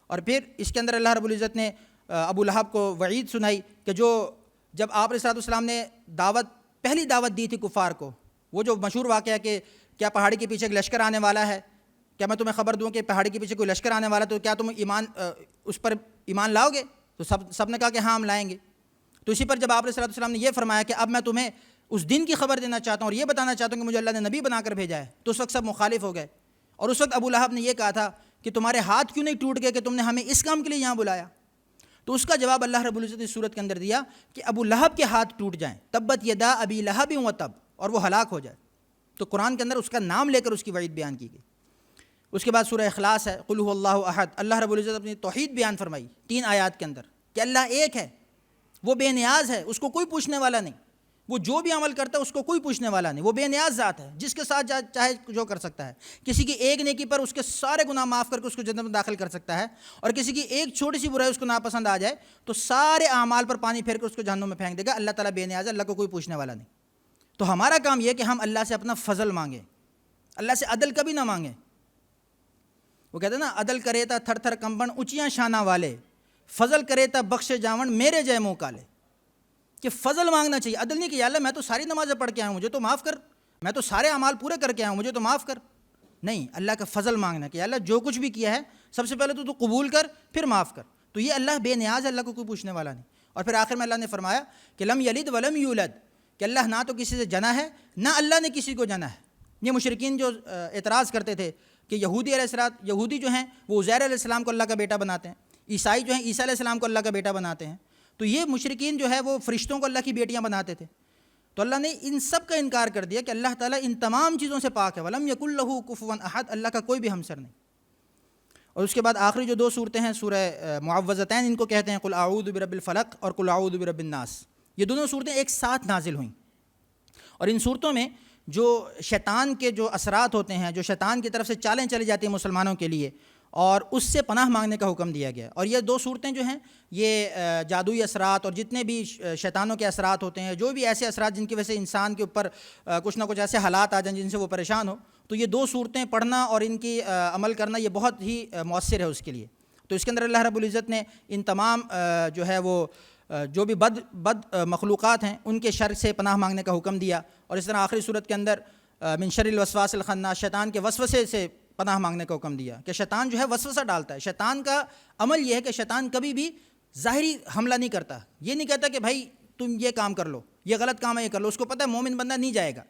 Speaker 2: اور پھر اس کے اندر اللہ رب العزت نے ابو لہب کو وعید سنائی کہ جب آپ علیہ السلام نے پہلی دعوت دی تھی کفار کو، وہ جو مشہور واقعہ ہے کہ کیا پہاڑی کے پیچھے ایک لشکر آنے والا ہے، کیا میں تمہیں خبر دوں کہ پہاڑی کے پیچھے کوئی لشکر آنے والا ہے تو کیا تم اس پر ایمان لاؤ گے؟ تو سب نے کہا کہ ہاں ہم لائیں گے۔ تو اسی پر جب آپ علیہ السلام نے یہ فرمایا کہ اب میں تمہیں اس دن کی خبر دینا چاہتا ہوں اور یہ بتانا چاہتا ہوں کہ مجھے اللہ نے نبی بنا کر بھیجا ہے، تو اس وقت سب مخالف ہو گئے۔ اور اس وقت ابو لہب نے یہ کہا تھا کہ تمہارے ہاتھ کیوں نہیں ٹوٹ گئے کہ تم نے ہمیں اس کام کے لیے یہاں بلایا؟ تو اس کا جواب اللہ رب العزت نے صورت کے اندر دیا کہ ابو لہب کے ہاتھ ٹوٹ جائیں، تبت یدا ابی لہب وتب، اور وہ ہلاک ہو جائے، تو قرآن کے اندر اس کا نام لے کر اس کی وعید بیان کی گئی۔ اس کے بعد سورہ اخلاص ہے، قل هو اللہ احد، اللہ رب العزت اپنی توحید بیان فرمائی 3 آیات کے اندر کہ اللہ ایک ہے، وہ بے نیاز ہے، اس کو کوئی پوچھنے والا نہیں، وہ جو بھی عمل کرتا ہے اس کو کوئی پوچھنے والا نہیں، وہ بے نیاز ذات ہے، جس کے ساتھ چاہے جو کر سکتا ہے، کسی کی ایک نیکی پر اس کے سارے گناہ معاف کر کے اس کو جنت میں داخل کر سکتا ہے، اور کسی کی ایک چھوٹی سی برائی اس کو ناپسند آ جائے تو سارے اعمال پر پانی پھیر کر اس کو جہنم میں پھینک دے گا۔ اللہ تعالیٰ بے نیاز ہے، اللہ کو کوئی پوچھنے والا نہیں۔ تو ہمارا کام یہ کہ ہم اللہ سے اپنا فضل مانگیں، اللہ سے عدل کبھی نہ مانگیں۔ وہ کہتے ہیں نا، عدل کرے تا تھر تھر کمبن اونچیاں شانہ والے، فضل کرے تا بخش جاون میرے جے منہ کالے۔ کہ فضل مانگنا چاہیے، عدل نہیں کہ یا اللہ میں تو ساری نمازیں پڑھ کے آیا ہوں مجھے تو معاف کر، میں تو سارے اعمال پورے کر کے آیا ہوں مجھے تو معاف کر۔ نہیں، اللہ کا فضل مانگنا کہ یا اللہ جو کچھ بھی کیا ہے سب سے پہلے تو قبول کر پھر معاف کر۔ تو یہ اللہ بے نیاز ہے، اللہ کو کوئی پوچھنے والا نہیں۔ اور پھر آخر میں اللہ نے فرمایا کہ لم یلد ولم یولد، کہ اللہ نہ تو کسی سے جنا ہے نہ اللہ نے کسی کو جنا ہے۔ یہ مشرکین جو اعتراض کرتے تھے کہ یہودی جو ہیں وہ عزیر علیہ السلام کو اللہ کا بیٹا بناتے ہیں، عیسائی جو ہیں عیسیٰ علیہ السلام کو اللہ کا بیٹا بناتے ہیں، تو یہ مشرکین جو ہے وہ فرشتوں کو اللہ کی بیٹیاں بناتے تھے۔ تو اللہ نے ان سب کا انکار کر دیا کہ اللہ تعالیٰ ان تمام چیزوں سے پاک ہے، وَلَمْ يَكُنْ لَهُ كُفُوًا أَحَدٌ، اللہ کا کوئی بھی ہمسر نہیں۔ اور اس کے بعد آخری جو 2 صورتیں ہیں سورہ معوذتین ان کو کہتے ہیں، قُلْ أَعُوذُ بِرَبِّ الْفَلَقِ اور قُلْ أَعُوذُ بِرَبِّ النَّاسِ، یہ دونوں صورتیں ایک ساتھ نازل ہوئیں۔ اور ان صورتوں میں جو شیطان کے جو اثرات ہوتے ہیں، جو شیطان کی طرف سے چالیں چلی جاتی ہیں مسلمانوں کے لیے، اور اس سے پناہ مانگنے کا حکم دیا گیا۔ اور یہ 2 صورتیں جو ہیں یہ جادوئی اثرات اور جتنے بھی شیطانوں کے اثرات ہوتے ہیں، جو بھی ایسے اثرات جن کی وجہ سے انسان کے اوپر کچھ نہ کچھ ایسے حالات آ جائیں جن سے وہ پریشان ہو، تو یہ 2 صورتیں پڑھنا اور ان کی عمل کرنا یہ بہت ہی مؤثر ہے اس کے لیے۔ تو اس کے اندر اللہ رب العزت نے ان تمام جو ہے وہ جو بھی بد مخلوقات ہیں ان کے شر سے پناہ مانگنے کا حکم دیا۔ اور اس طرح آخری صورت کے اندر من شر الوسواس الخناس، شیطان کے وسوسے سے پناہ مانگنے کا حکم دیا کہ شیطان جو ہے وسوسہ ڈالتا ہے۔ شیطان کا عمل یہ ہے کہ شیطان کبھی بھی ظاہری حملہ نہیں کرتا، یہ نہیں کہتا کہ بھائی تم یہ کام کر لو، یہ غلط کام ہے یہ کر لو، اس کو پتہ ہے مومن بندہ نہیں جائے گا،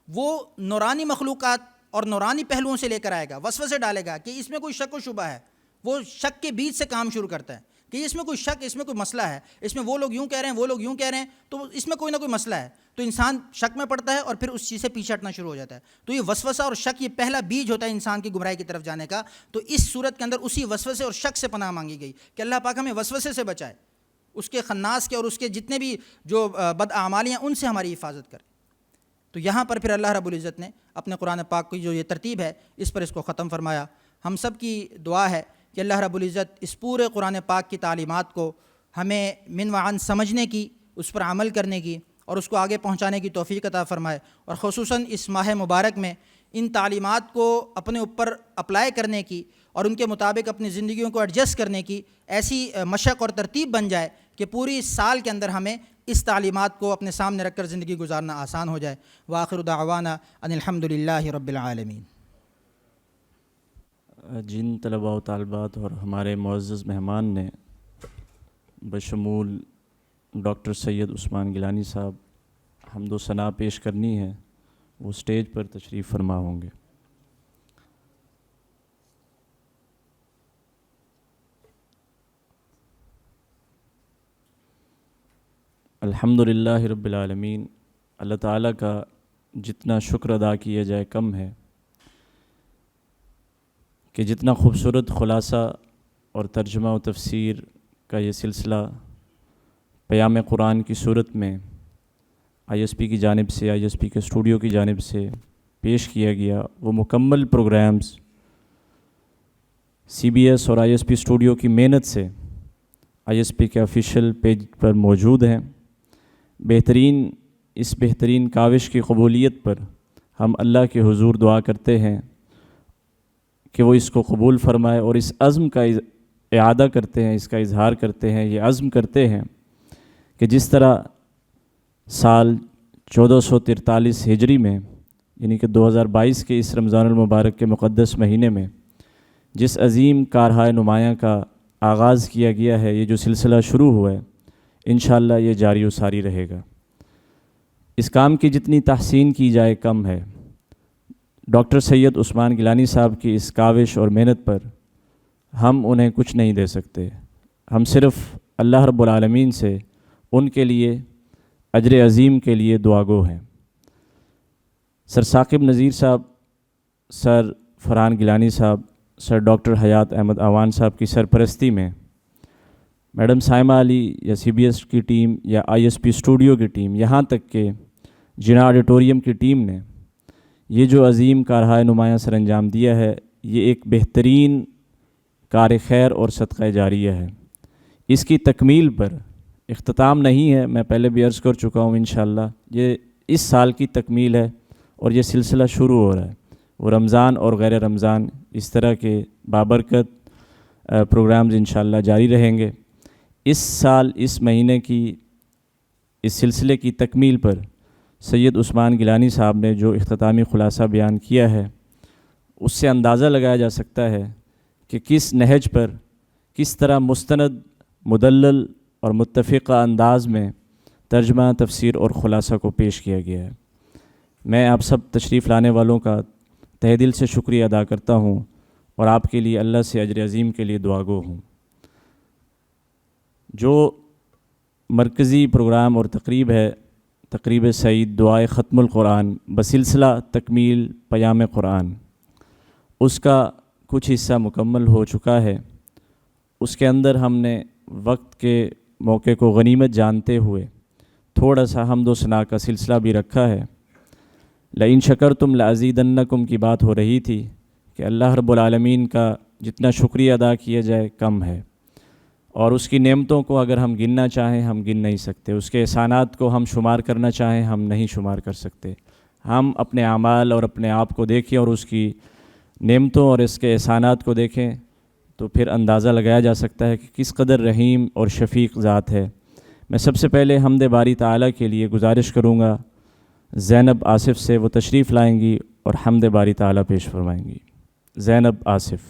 Speaker 2: وہ نورانی مخلوقات اور نورانی پہلوؤں سے لے کر آئے گا، وسوسے ڈالے گا کہ اس میں کوئی شک و شبہ ہے، وہ شک کے بیچ سے کام شروع کرتا ہے کہ اس میں کوئی شک، اس میں کوئی مسئلہ ہے، اس میں وہ لوگ یوں کہہ رہے ہیں وہ لوگ یوں کہہ رہے ہیں، تو اس میں کوئی نہ کوئی مسئلہ ہے، تو انسان شک میں پڑتا ہے اور پھر اس چیز سے پیچھے ہٹنا شروع ہو جاتا ہے۔ تو یہ وسوسہ اور شک یہ پہلا بیج ہوتا ہے انسان کی گمراہی کی طرف جانے کا۔ تو اس صورت کے اندر اسی وسوسے اور شک سے پناہ مانگی گئی کہ اللہ پاک ہمیں وسوسے سے بچائے، اس کے خناس کے اور اس کے جتنے بھی جو بد اعمالیاں ان سے ہماری حفاظت کرے۔ تو یہاں پر پھر اللہ رب العزت نے اپنے قرآن پاک کی جو یہ ترتیب ہے اس پر اس کو ختم فرمایا۔ ہم سب کی دعا ہے کہ اللہ رب العزت اس پورے قرآن پاک کی تعلیمات کو ہمیں من وعن سمجھنے کی، اس پر عمل کرنے کی اور اس کو آگے پہنچانے کی توفیق عطا فرمائے، اور خصوصاً اس ماہ مبارک میں ان تعلیمات کو اپنے اوپر اپلائی کرنے کی اور ان کے مطابق اپنی زندگیوں کو ایڈجسٹ کرنے کی ایسی مشق اور ترتیب بن جائے کہ پوری سال کے اندر ہمیں اس تعلیمات کو اپنے سامنے رکھ کر زندگی گزارنا آسان ہو جائے۔ وآخر دعوانا ان الحمد للہ رب العالمین۔
Speaker 1: جن طلباء و طالبات اور ہمارے معزز مہمان نے بشمول ڈاکٹر سید عثمان گیلانی صاحب حمد و ثنا پیش کرنی ہے، وہ اسٹیج پر تشریف فرما ہوں گے۔ الحمدللہ رب العالمین۔ اللہ تعالیٰ کا جتنا شکر ادا کیا جائے کم ہے کہ جتنا خوبصورت خلاصہ اور ترجمہ و تفسیر کا یہ سلسلہ پیام قرآن کی صورت میں آئی ایس پی کی جانب سے، آئی ایس پی کے اسٹوڈیو کی جانب سے پیش کیا گیا، وہ مکمل پروگرامز سی بی ایس اور آئی ایس پی اسٹوڈیو کی محنت سے آئی ایس پی کے آفیشیل پیج پر موجود ہیں۔ اس بہترین کاوش کی قبولیت پر ہم اللہ کے حضور دعا کرتے ہیں کہ وہ اس کو قبول فرمائے، اور اس عزم کا اعادہ کرتے ہیں، اس کا اظہار کرتے ہیں، یہ عزم کرتے ہیں کہ جس طرح سال 1443 ہجری میں یعنی کہ 2022 کے اس رمضان المبارک کے مقدس مہینے میں جس عظیم کارہائے نمایاں کا آغاز کیا گیا ہے، یہ جو سلسلہ شروع ہوا ہے، انشاءاللہ یہ جاری و ساری رہے گا۔ اس کام کی جتنی تحسین کی جائے کم ہے۔ ڈاکٹر سید عثمان گیلانی صاحب کی اس کاوش اور محنت پر ہم انہیں کچھ نہیں دے سکتے، ہم صرف اللہ رب العالمین سے ان کے لیے اجر عظیم کے لیے دعا گو ہیں۔ سر ثاقب نذیر صاحب، سر فرحان گیلانی صاحب، سر ڈاکٹر حیات احمد اعوان صاحب کی سرپرستی میں میڈم سائمہ علی یا سی بی ایس کی ٹیم یا آئی ایس پی اسٹوڈیو کی ٹیم، یہاں تک کہ جنا آڈیٹوریم کی ٹیم نے یہ جو عظیم کارہائے نمایاں سر انجام دیا ہے، یہ ایک بہترین کار خیر اور صدقہ جاریہ ہے۔ اس کی تکمیل پر اختتام نہیں ہے، میں پہلے بھی عرض کر چکا ہوں، انشاءاللہ یہ اس سال کی تکمیل ہے اور یہ سلسلہ شروع ہو رہا ہے۔ وہ رمضان اور غیر رمضان اس طرح کے بابرکت پروگرامز انشاءاللہ جاری رہیں گے۔ اس سال اس مہینے کی اس سلسلے کی تکمیل پر سید عثمان گیلانی صاحب نے جو اختتامی خلاصہ بیان کیا ہے، اس سے اندازہ لگایا جا سکتا ہے کہ کس نہج پر کس طرح مستند، مدلل اور متفقہ انداز میں ترجمہ، تفسیر اور خلاصہ کو پیش کیا گیا ہے۔ میں آپ سب تشریف لانے والوں کا تہہ دل سے شکریہ ادا کرتا ہوں اور آپ کے لیے اللہ سے اجر عظیم کے لیے دعا گو ہوں۔ جو مرکزی پروگرام اور تقریب ہے، تقریب سعید دعائے ختم القرآن بسلسلہ تکمیل پیام قرآن، اس کا کچھ حصہ مکمل ہو چکا ہے۔ اس کے اندر ہم نے وقت کے موقع کو غنیمت جانتے ہوئے تھوڑا سا حمد و ثنا کا سلسلہ بھی رکھا ہے۔ لئن شکرتم لازیدنکم کی بات ہو رہی تھی کہ اللہ رب العالمین کا جتنا شکریہ ادا کیا جائے کم ہے، اور اس کی نعمتوں کو اگر ہم گننا چاہیں ہم گن نہیں سکتے، اس کے احسانات کو ہم شمار کرنا چاہیں ہم نہیں شمار کر سکتے۔ ہم اپنے اعمال اور اپنے آپ کو دیکھیں اور اس کی نعمتوں اور اس کے احسانات کو دیکھیں تو پھر اندازہ لگایا جا سکتا ہے کہ کس قدر رحیم اور شفیق ذات ہے۔ میں سب سے پہلے حمد باری تعالیٰ کے لیے گزارش کروں گا زینب آصف سے، وہ تشریف لائیں گی اور حمد باری تعالیٰ پیش فرمائیں گی۔ زینب آصف۔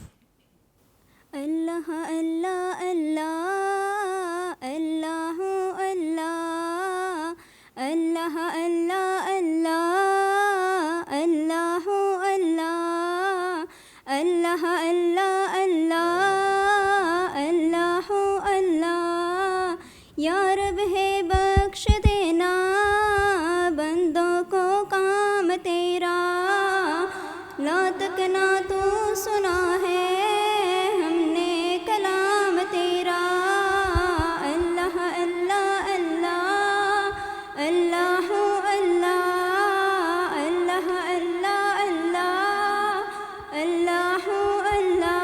Speaker 3: اللہ اللہ اللہ اللہ اللہ اللہ اللہ اللہ اللہ اللہ اللہ اللہ اللہ اللہ یا رب ہے بخش دینا بندوں کو کام تیرا، لا تک نہ تو سنا ہے ہم نے کلام تیرا۔ اللہ اللہ اللہ اللہ اللہ اللہ اللہ اللہ اللہ اللہ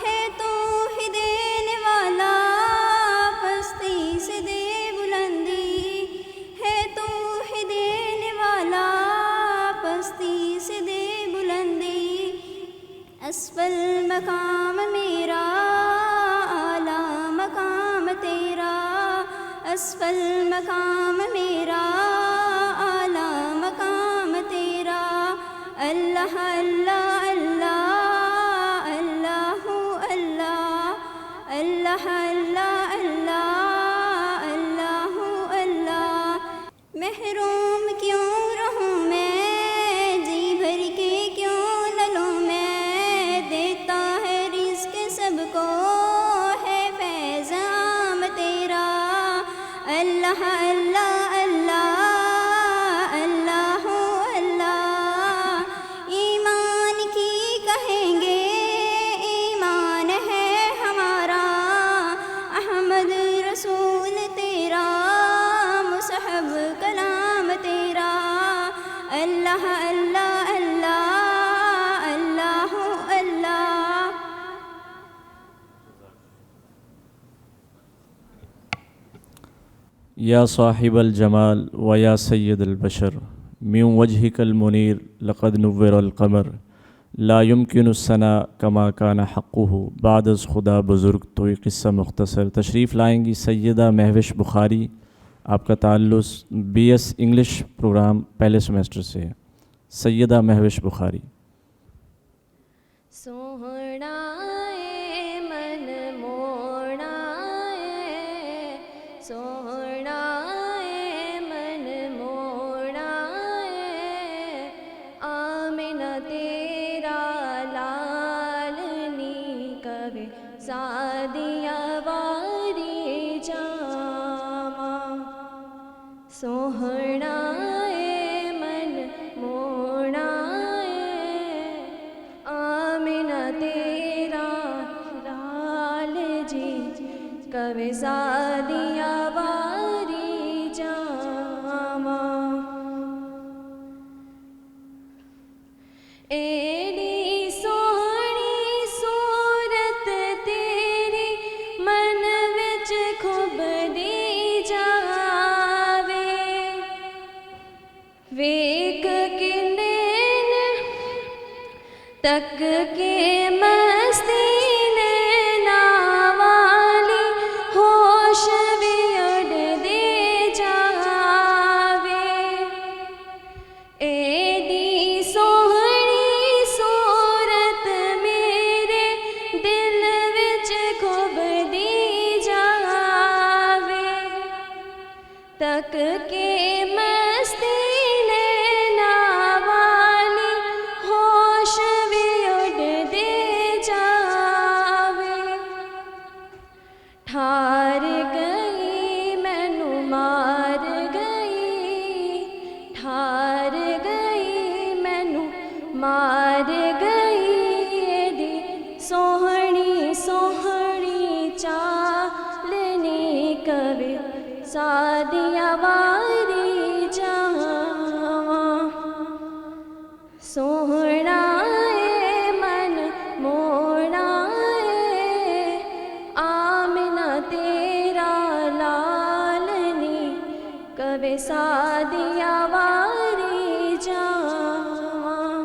Speaker 3: ہے تو ہی دینے والا پستی سے دے بلندی، ہے تو ہی دینے والا پستی سے دے بلندی، اسفل مقام میرا اعلیٰ مقام تیرا، اسفل مقام میرا اعلیٰ مقام تیرا۔ اللہ اللہ اللہ اللہ اللہ اللہ اللہ اللہ اللہ اللہ محروم کیوں رہوں میں جی بھر کے کیوں نہ لوں میں، دیتا ہے رزق سب کو ہے فیض عام تیرا۔ اللہ اللہ اللہ اللہ اللہ ایمان کی کہیں گے ایمان ہے ہمارا، احمد رسول تیرا مصحب کلام تیرا۔ اللہ اللہ اللہ اللہ اللہ
Speaker 1: یا صاحب الجمال و یا سید البشر من وجهک المنیر لقد نور القمر لا يمكن الثناء کما کان حقہ بعد از خدا بزرگ۔ تو یہ قصہ مختصر تشریف لائیں گی سیدہ مہوش بخاری، آپ کا تعلق بی ایس انگلش پروگرام پہلے سیمسٹر سے ہے۔ سیدہ مہوش بخاری۔
Speaker 3: سوہنا اے من موڑا اے سوہنا اے من موڑا اے آمنہ تیرا لالنی کبھی سادیا واری جاما، سوہنا اے من موڑا کبھی سادیا واری جاواں ایڈی سوہنی صورت تیری من وچ کھبدی جاوے ویکھ کے نین تک کے مستی نینا والی ہوش بھی اڑدی جاوے ایڈی سوہنی صورت میرے دل وچ کھبدی جاوے تک کے مستی نینا والی ہوش بھی اڑدی جاوے ٹھار گئی مینوں مار گئی ٹھار گئی مینوں مار گئی ایڈی سوہنی سوہنی چالنی کبھی سادیا واری جاواں سوہنا اے من مونا اے آمنہ تیرا لالنی کبھی سادیا واری جاواں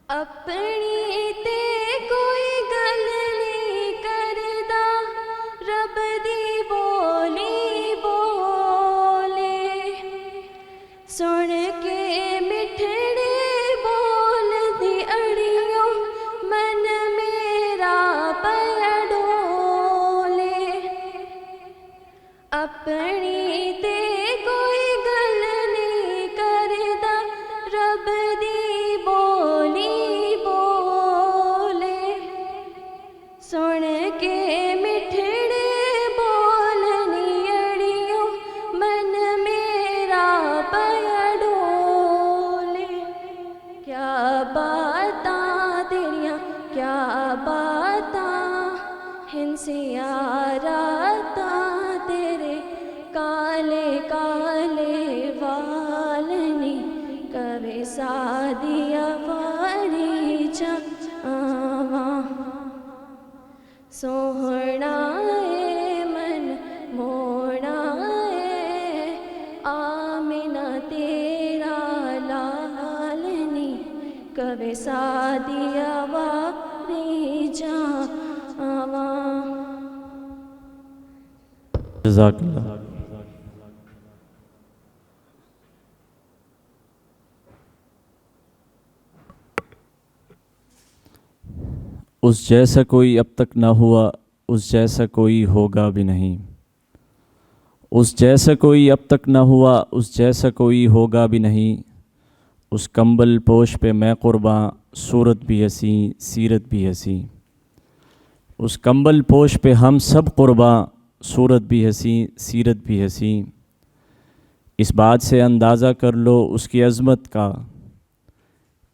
Speaker 3: اپنی تے کوئی گل نہیں کردا رب دی بولی بولے سن کے مٹھڑے بول دی اڑیوں من میرا پیا ڈولے اپنی تے کوئی گل نہیں کردا رب دی بولی بولے سن کے مٹھڑے بولنی اڑیوں من میرا پیا ڈولے کیا باتاں تیریاں کیا باتاں ہنسیاں راتاں تیرے کالے کالے والنی کبھی سادیا واری جاواں سوہنا اے من مونا اے آمنہ تیرا لالنی کبھی سادیا واری جاواں
Speaker 1: جزاک اللہ. اس جیسا کوئی اب تک نہ ہوا اس جیسا کوئی ہوگا بھی نہیں اس جیسا کوئی اب تک نہ ہوا اس جیسا کوئی ہوگا بھی نہیں اس کمبل پوش پہ میں قرباں صورت بھی ہنسی سیرت بھی ہنسی اس کمبل پوش پہ ہم سب قرباں صورت بھی ہنسی سیرت بھی ہنسی اس بات سے اندازہ کر لو اس کی عظمت کا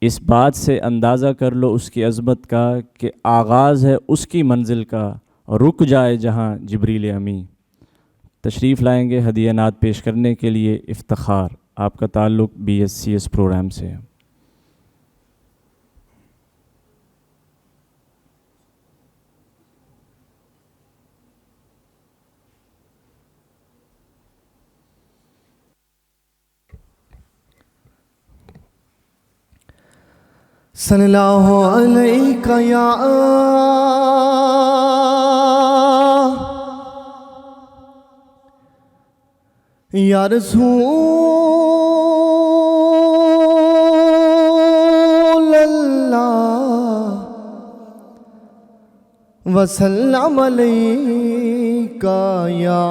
Speaker 1: اس بات سے اندازہ کر لو اس کی عظمت کا کہ آغاز ہے اس کی منزل کا رک جائے جہاں جبریل امی. تشریف لائیں گے ہدیہ نعت پیش کرنے کے لیے افتخار. آپ کا تعلق BSCS پروگرام سے ہے.
Speaker 4: صلی اللہ علیہ یا رسول اللہ وسلم علیکہ یا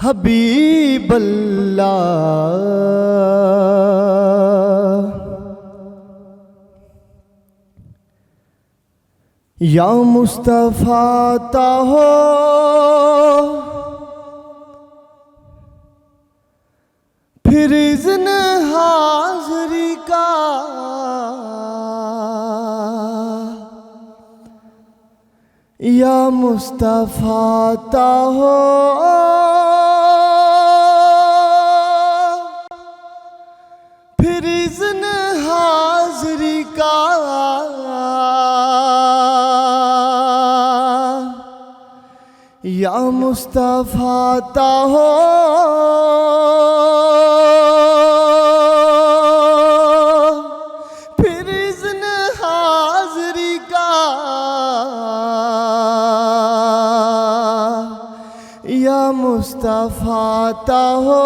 Speaker 4: حبیب اللہ یا مصطفیٰ طاہر پھر اذن حاضر یا مصطفیٰ طاہو پھر اذن حاضری کا یا مصطفیٰ طاہو پھر اذن حاضری کا یا مصطفیٰ طاہو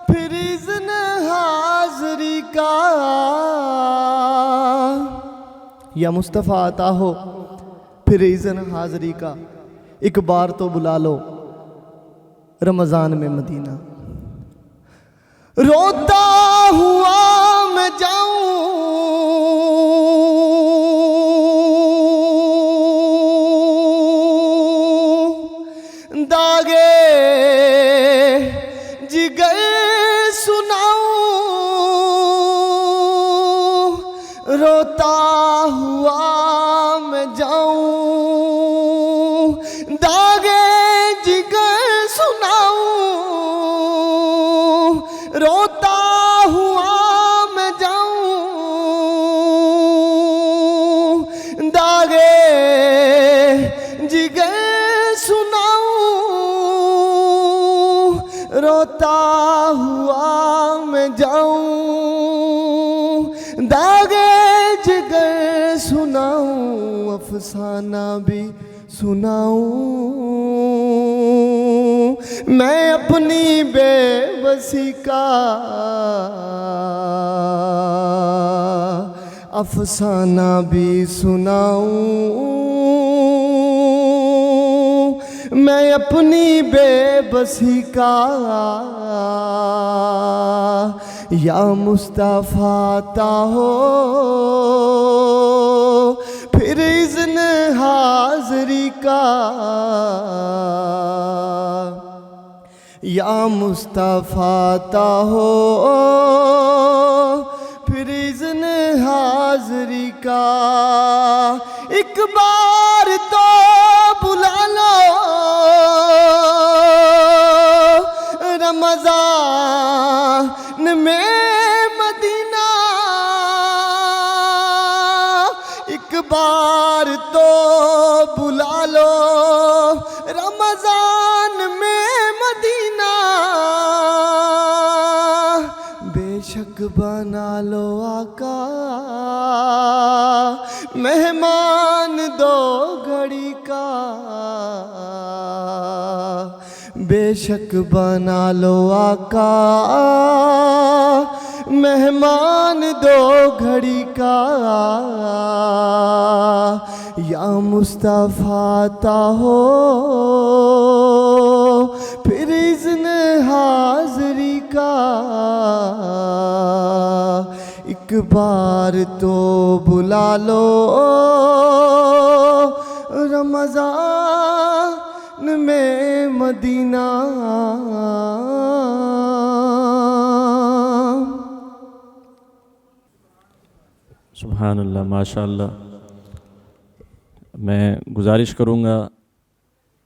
Speaker 4: پھر اذن حاضری کا یا مصطفیٰ طاہو پھر اذن حاضری کا ایک بار تو بلا لو رمضان میں مدینہ روتا ہوا میں جاؤں داغے جگر سناؤں روتا ہوا میں جاؤں داغے جگر سناؤں روتا ہوا میں جاؤں داغے جگر سناؤں روتا ہوا میں جاؤں داغے جگر سناؤں افسانہ بھی سناؤں میں اپنی بے بسی کا افسانہ بھی سناؤں میں اپنی بے بسی کا یا مصطفیٰ طاہو پھر اذن حاضری کا یا مصطفیٰ طاہو پھر اذن حاضری کا ایک بار تو بلا لو رمضان میں مدینہ ایک بار تو بلا لو رمضان میں مدینہ بے شک بنا لو آقا مہمان دو گھڑی کا بے شک بنا لو آقا مہمان دو گھڑی کا یا مصطفیٰ طاہو پھر اذن حاضری کا ایک بار تو بلا لو رمضان میں مدینہ
Speaker 1: سبحان اللہ ماشاء اللہ. میں گزارش کروں گا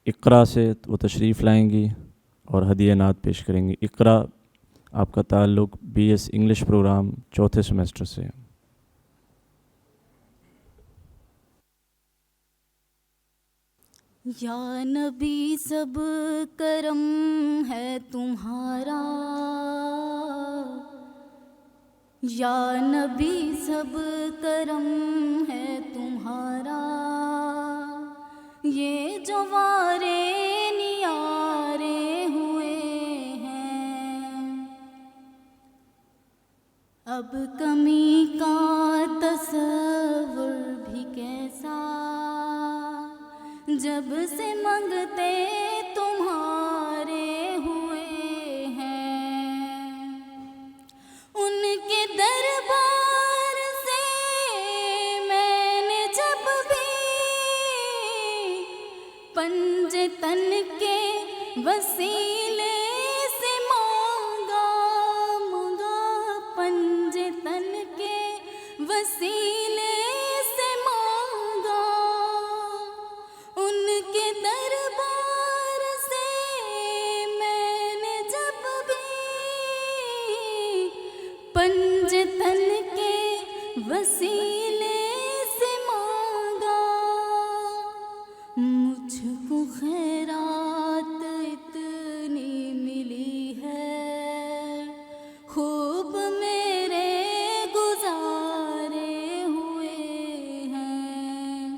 Speaker 1: اقرا سے وہ تشریف لائیں گی اور ہدیہ نعت پیش کریں گی. اقرا آپ کا تعلق BS انگلش پروگرام 4تھے سیمسٹر سے ہے.
Speaker 5: یا نبی سب کرم ہے تمہارا یا نبی سب کرم ہے تمہارا یہ جو وارے نیارے ہوئے ہیں اب کمی کا تصور بھی کیسا جب سے منگتے تمہارے ہوئے ہیں ان کے دربار سے میں نے جب بھی پنج تن کے وسیلے سے مانگا پنج تن کے وسیلے سے مانگا پنج تن کے وسیلے سے مانگا، مجھ کو خیرات اتنی ملی ہے، خوب میرے گزارے ہوئے ہیں،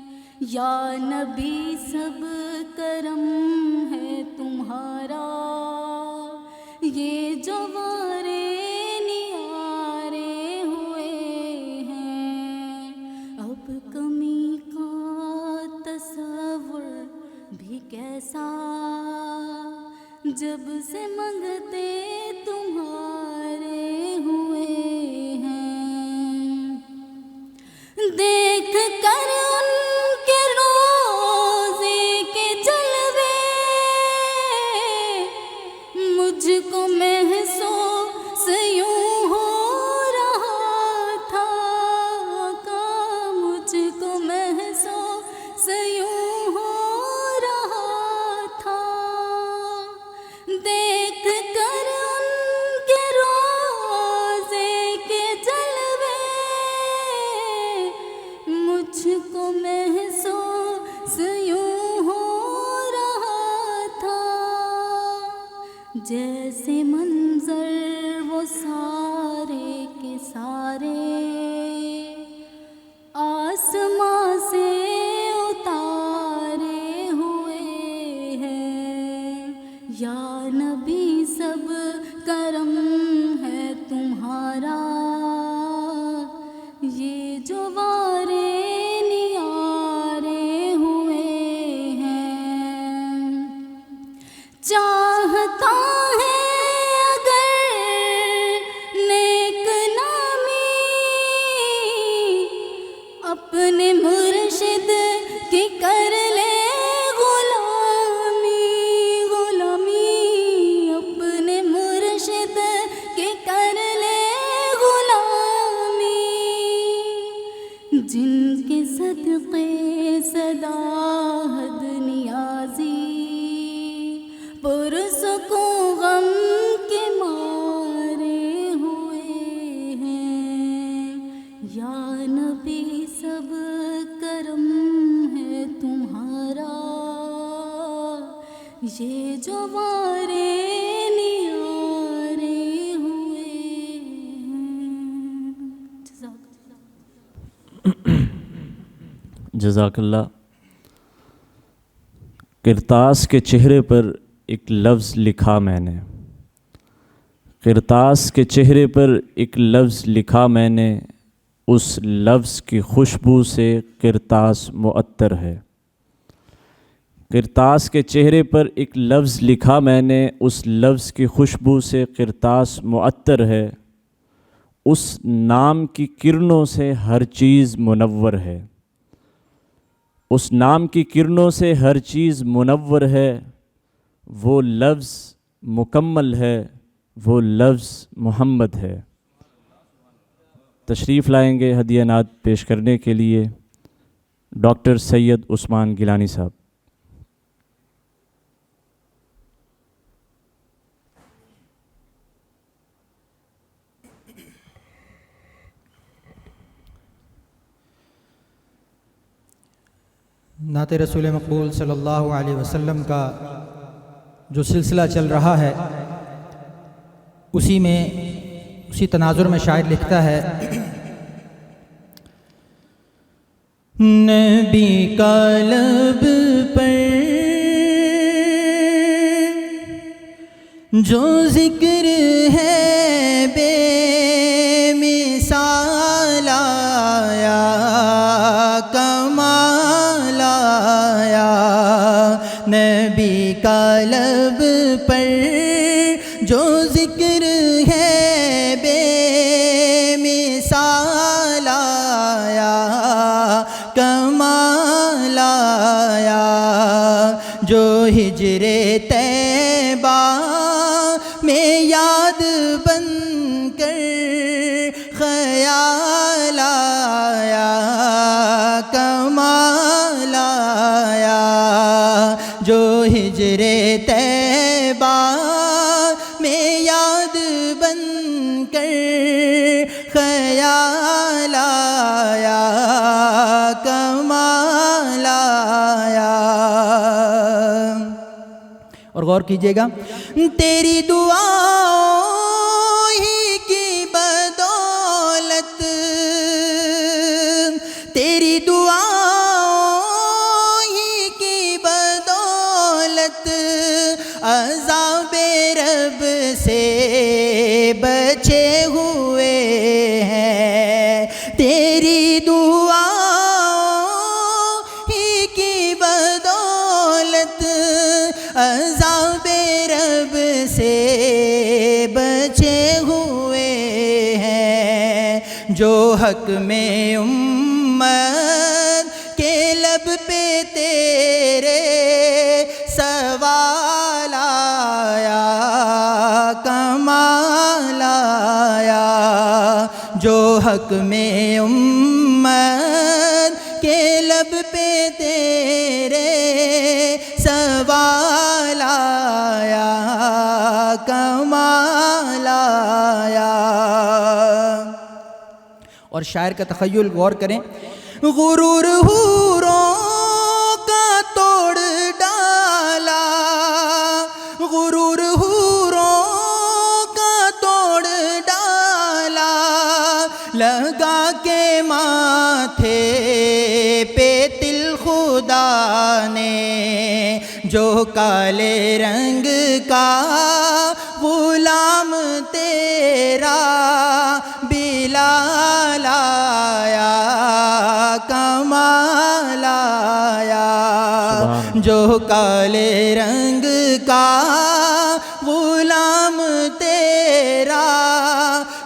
Speaker 5: یا نبی سب کرم ہے تمہارا، یہ جو وارے نیارے ہوئے ہیں، اب کمی کا تصور بھی کیسا، جب سے منگتے تمہارے ہوئے ہیں، دیکھ کر ان کے روزے کے جلوے مجھ کو محسوس یوں ہو رہا تھا، مجھ کو محسوس یوں ہو رہا تھا، دیکھ کر ان کے روزے کے جلوے مجھ کو محسوس یوں ہو رہا تھا، جیسے منظر وہ سارے کے سارے آسماں سے اتارے ہوئے ہیں، یا نبی سب کرم ہے تمہارا، یہ جو وارے نیارے ہوئے ہیں، چاہتا ہے اگر نیک نامی اپنے مرشد کی کر لے غلامی، غلامی اپنے مرشد کی کر لے غلامی، جن کے صدقے سدا حد نیازی پرسکون غم کے مارے ہوئے ہیں، یا نبی سب کرم ہے تمہارا، یہ جو وارے نیارے ہوئے ہیں۔
Speaker 1: جزاک اللہ۔ کرتاس کے چہرے پر ایک لفظ لکھا میں نے، کرتاس کے چہرے پر ایک لفظ لکھا میں نے، اس لفظ کی خوشبو سے کرتاس معطر ہے، کرتاس کے چہرے پر ایک لفظ لکھا میں نے، اس لفظ کی خوشبو سے کرتاس معطر ہے، اس نام کی کرنوں سے ہر چیز منور ہے، اس نام کی کرنوں سے ہر چیز منور ہے، وہ لفظ مکمل ہے، وہ لفظ محمد ہے۔ تشریف لائیں گے ہدیہ نعت پیش کرنے کے لیے ڈاکٹر سید عثمان گیلانی صاحب۔
Speaker 2: نعت رسول مقبول صلی اللہ علیہ وسلم کا جو سلسلہ چل رہا ہے، اسی تناظر میں شاعر لکھتا ہے، نبی کا لب پر جو ذکر ہے بے مثال آیا، کمال آیا، نبی کا لب پر جو ذکر ہے بے مثال آیا، کمال آیا، جو ہجر طیبہ میں یاد بن کر خیال آیا، کمال آیا، جو ہجر طیبہ میں یاد بن کر خیال آیا کمال آیا. اور غور کیجئے گا، تیری دعاؤں ہی کی بدولت، تیری دعاؤں ہی کی بدولت عذاب رب سے بچے ہوئے ہیں. تیری دعاؤں ہی کی بدولت عذاب رب سے بچے ہوئے ہیں. جو حق میں امت کے لب پہ تیرے سوال آیا کمال آیا. جو حق میں امت کے لب پہ تیرے سوال آیا کمال آیا. اور شاعر کا تخیل غور کریں، غرور حوروں کا توڑ ڈالا، غرور حوروں کا توڑ ڈالا، لگا کے ماتھے پہ تل خدا نے. جو کالے رنگ کا غلام تیرا بلال آیا کمال آیا. جو کالے رنگ کا غلام تیرا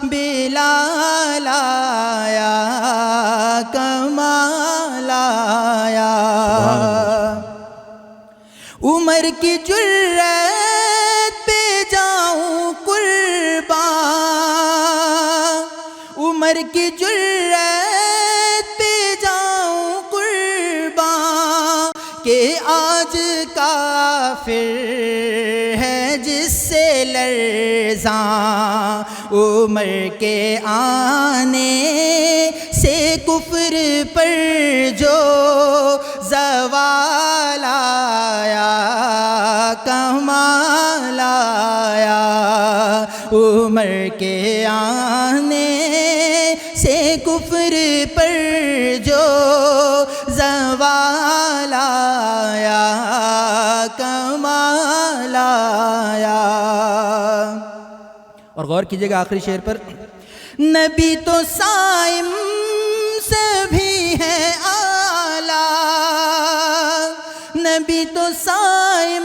Speaker 2: بلال آیا کمال آیا. عمر کی جرات پہ جاؤں قربان، عمر کی جرات پہ جاؤں قربان، کہ آج کافر ہے جس سے لرزاں. عمر کے آنے سے کفر پر جو زوال آیا کمال آیا. عمر کے آنے سے کفر پر جو زوال آیا کمال آیا. اور غور کیجئے گا آخری شعر پر، نبی تو صائم سے بھی ہے اعلیٰ، نبی تو صائم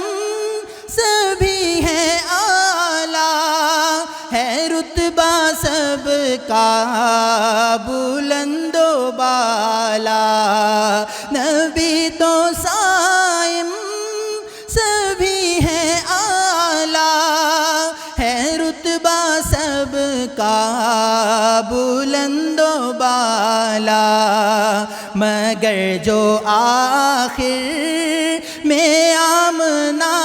Speaker 2: سے بھی ہے اعلیٰ، ہے رتبہ سب کا بلند و بالا. نبی تو صائم سے بھی ہے اعلیٰ، ہے رتبہ سب کا بلند و بالا. مگر جو آخر میں آمنہ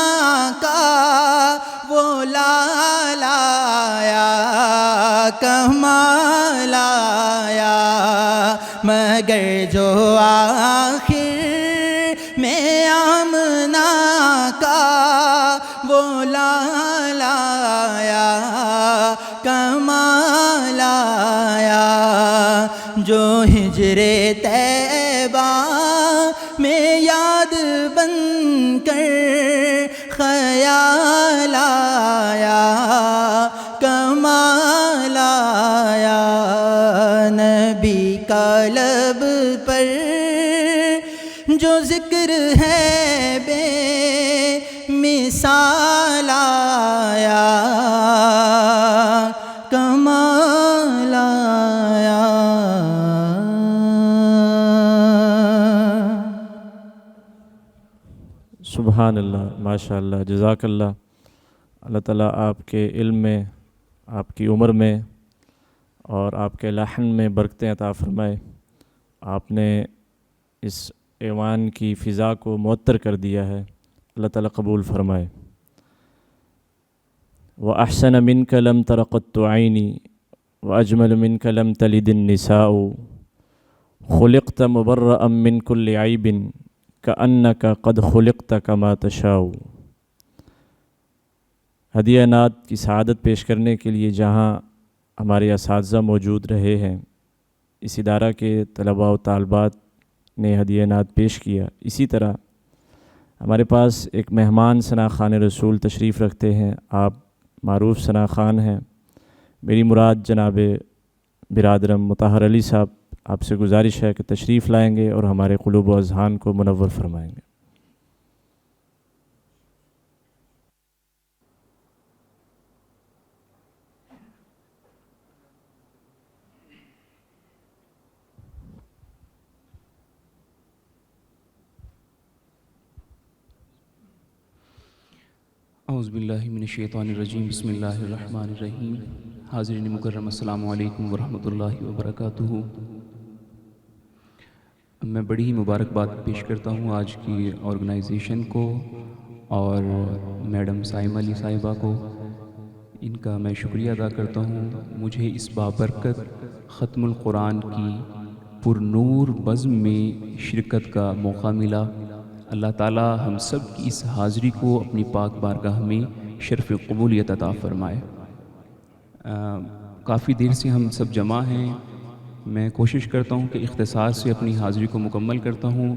Speaker 2: کا وہ لال آیا کمال آیا. مگر جو آخر میں آمنہ کا وہ لال آیا کمال آیا. جو ہجر طیبہ میں یاد بن کر خیال آیا کمال آیا. نبی کا لب پر جو ذکر ہے بے مثال آیا کمال آیا.
Speaker 1: سبحان اللہ، ماشاء اللہ، جزاک اللہ. اللہ تعالیٰ آپ کے علم میں، آپ کی عمر میں اور آپ کے لحن میں برکتیں عطا فرمائے. آپ نے اس ایوان کی فضا کو معطر کر دیا ہے. اللہ تعالیٰ قبول فرمائے. وَأَحْسَنَ مِنْكَ لَمْ تَرَ قَطُّ عَيْنِي وأجمل منك لم تلد النساء خلقت مبرأ من كل عيب كأنك قد خلقت كما تشاء۔ ہدیہ نعت کی سعادت پیش کرنے کے لیے جہاں ہمارے اساتذہ موجود رہے ہیں، اس ادارہ کے طلباء و طالبات نے ہدیہ نعت پیش کیا، اسی طرح ہمارے پاس ایک مہمان ثنا خان رسول تشریف رکھتے ہیں۔ آپ معروف ثنا خان ہیں۔ میری مراد جناب برادرم مطہر علی صاحب، آپ سے گزارش ہے کہ تشریف لائیں گے اور ہمارے قلوب و اذہان کو منور فرمائیں گے۔
Speaker 6: اعوذ باللہ من الشیطان الرجیم، بسم اللہ الرحمن الرحیم۔ حاضرین مکرم، السلام علیکم ورحمۃ اللہ وبرکاتہ۔ میں بڑی ہی مبارکباد پیش کرتا ہوں آج کی آرگنائزیشن کو اور میڈم سائمہ علی صاحبہ کو، ان کا میں شکریہ ادا کرتا ہوں۔ مجھے اس بابرکت ختم القرآن کی پر نور بزم میں شرکت کا موقع ملا۔ اللہ تعالیٰ ہم سب کی اس حاضری کو اپنی پاک بارگاہ میں شرف قبولیت عطا فرمائے۔ کافی دیر سے ہم سب جمع ہیں، میں کوشش کرتا ہوں کہ اختصار سے اپنی حاضری کو مکمل کرتا ہوں۔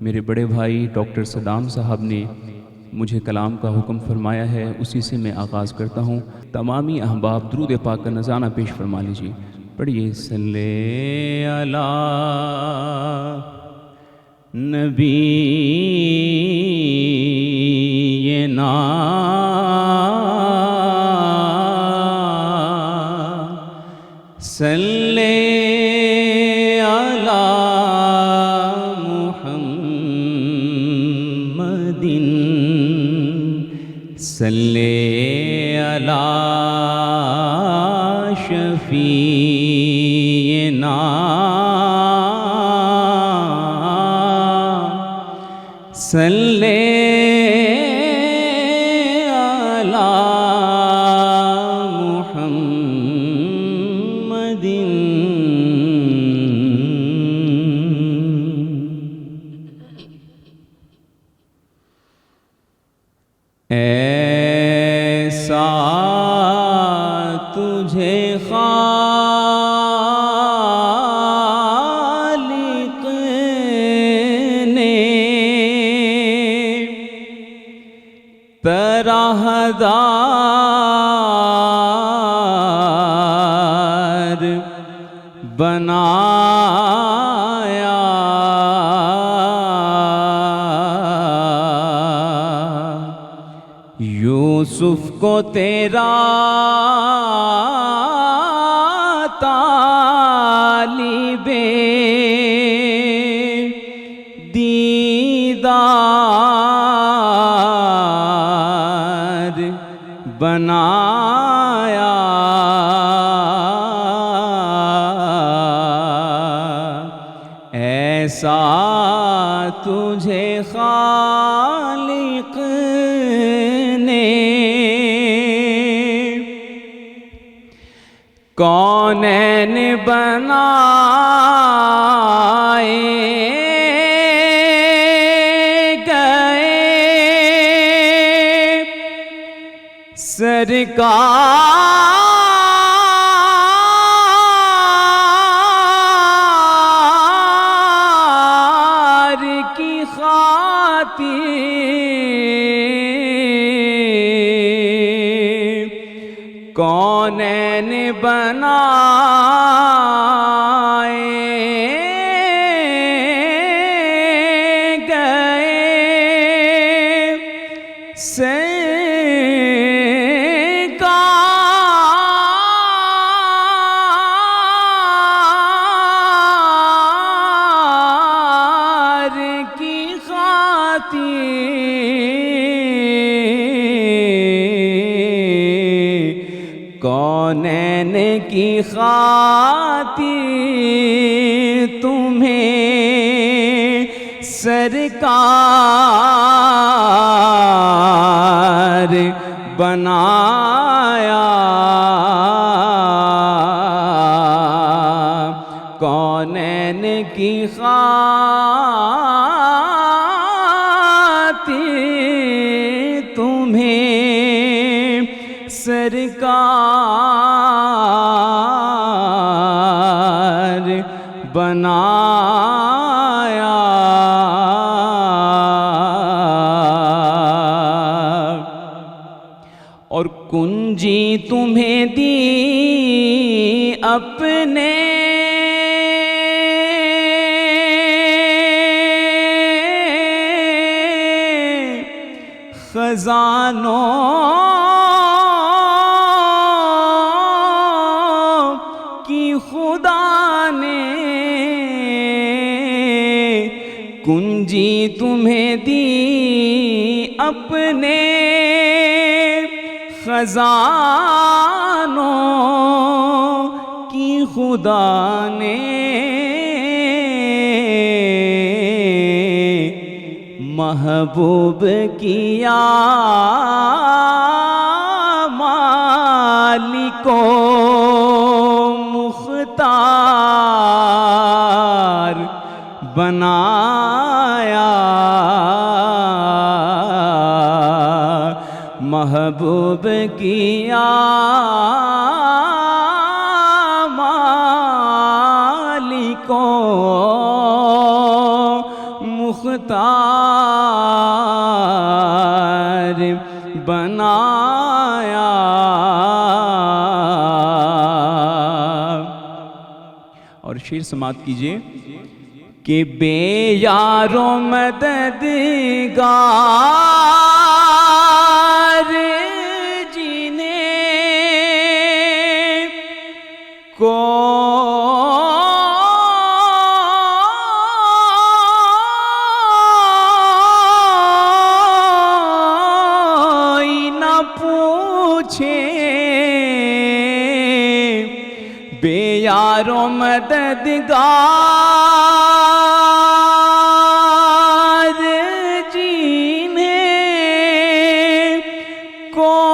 Speaker 6: میرے بڑے بھائی ڈاکٹر صدام صاحب نے مجھے کلام کا حکم فرمایا ہے، اسی سے میں آغاز کرتا ہوں۔ تمامی احباب درود پاک کا نذرانہ پیش فرما لیجیے۔ پڑھیے صلی علی نبی نا صلی علی محمد صلی علی شفیعنا صلی علی محمد۔ ایسا تجھے خالق نے پراہدار بنایا، یوسف کو تیرا طالب دیدار بنایا، ایسا تجھے خالق نے کونین بنائے گئے، سرکار کی خاطر کونین بنائے گئے، سرکار کی خاطر کونین کی خاطر تمہیں سرکار بنایا، کونین کی خاطر تمہیں سرکار بنایا، اور کنجی تمہیں دی اپنے خزانوں کی خدا نے، کنجی تمہیں دی اپنے خزانوں کی خدا نے، محبوب کیا مالکو مختار بنایا، محبوب کیا مالکو مختار بنایا۔ اور شعر سماعت کیجئے کہ بے یارو مددگار جنہیں کوئی نہ پوچھے، بے یارو مددگار جنہیں کوئی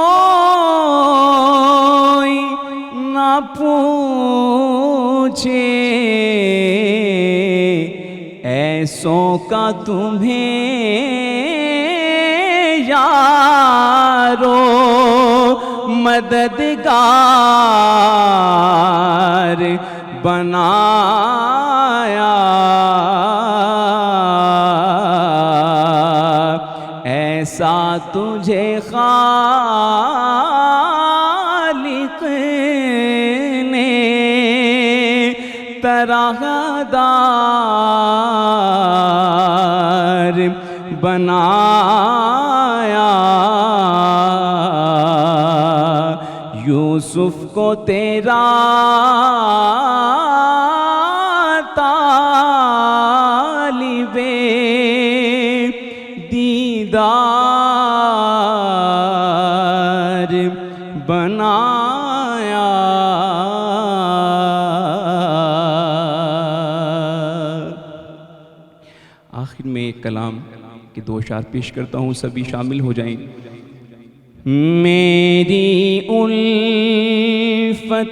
Speaker 6: نہ پوچھے، ایسوں کا تمہیں یارو مددگار بنایا، ایسا تجھے خالق نے طرحدار بنایا، یوسف کو تیرا طالب دیدار بنایا۔ آخر میں ایک کلام کے دو اشعار پیش کرتا ہوں، سبھی شامل ہو جائیں۔ میری الفت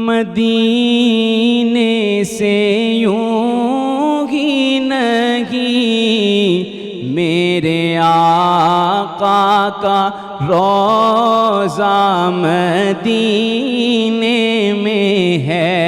Speaker 6: مدینے سے یوں ہی نہیں، میرے آقا کا روضہ مدینے میں ہے،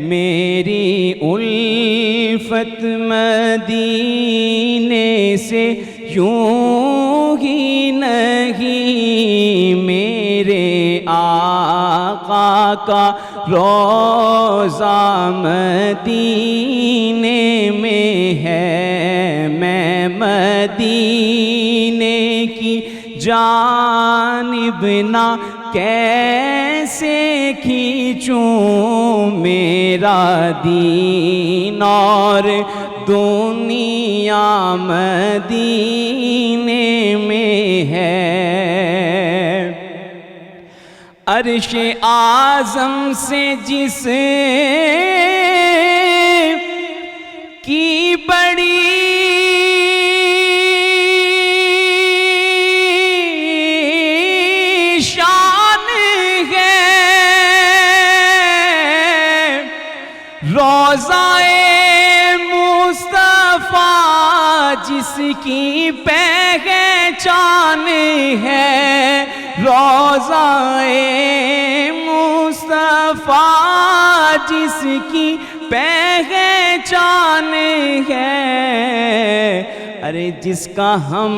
Speaker 6: میری الفت مدینے سے یوں ہی نہیں، میرے آقا کا روضہ مدینے میں ہے، میں مدینے کی جانب نہ کیسے کھینچوں، میرا دین اور دنیا مدینے میں ہے، عرش اعظم سے جس کی بڑی شان ہے،
Speaker 7: روضائے مصطفیٰ جس کی پہچان ہے، روضائے مصطفیٰ جس کی پہچان ہے، ارے جس کا ہم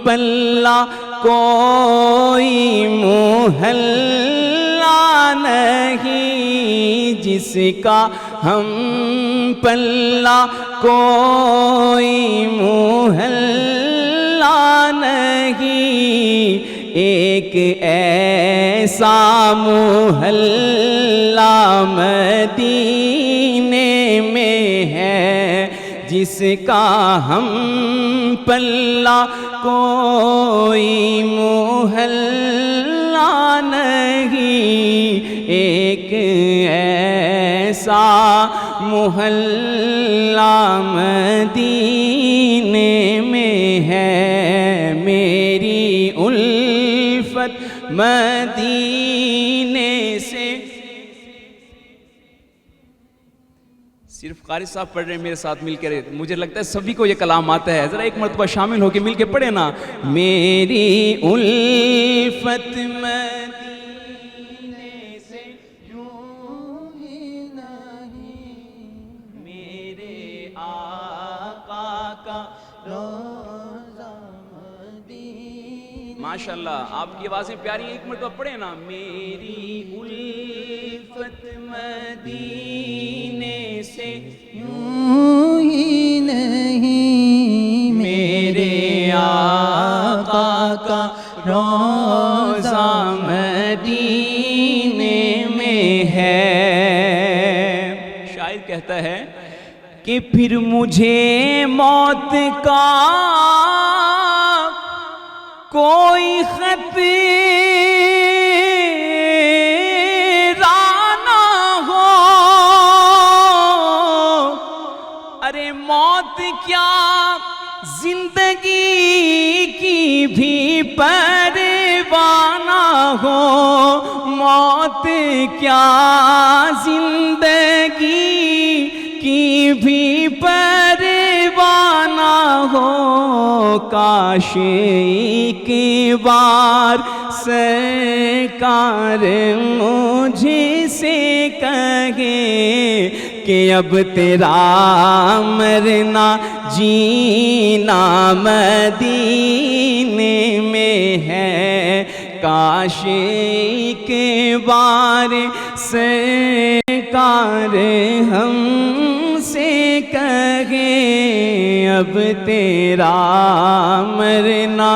Speaker 7: پلہ کوئی محلہ نہیں، جس کا ہم پلہ کوئی محلہ نہیں، ایک ایسا محلہ مدینے میں ہے جس کا ہم پلہ کوئی محلہ نہیں، ایک ایسا محلہ مدینے میں ہے، میری الفت مدینے سے۔ صرف قاری صاحب پڑھ رہے ہیں میرے ساتھ مل کر، مجھے لگتا ہے سبھی کو یہ کلام آتا ہے، ذرا ایک مرتبہ شامل ہو کے مل کے پڑھے نا، میری الفت مدینے سے یوں ہی نہیں، میرے آقا کا روضہ مدینے۔ ماشاءاللہ آپ کی آوازیں پیاری ہیں، ایک مرتبہ پڑھے نا، میری الفت مدینے سے یوں ہی نہیں، میرے آقا کا روضہ مدینے میں ہے۔ شاعر کہتا ہے کہ پھر مجھے موت کا کوئی خطرہ نہ ہو، ارے موت کیا زندگی کی بھی پرواہ نہ ہو، موت کیا زندگی کی بھی پرواہ نہ ہو، کاش ایک بار سرکار مجھے سے کہے کہ اب تیرا مرنا جینا مدینے میں ہے، کاش ایک بار سرکار ہم سے کہے اب تیرا مرنا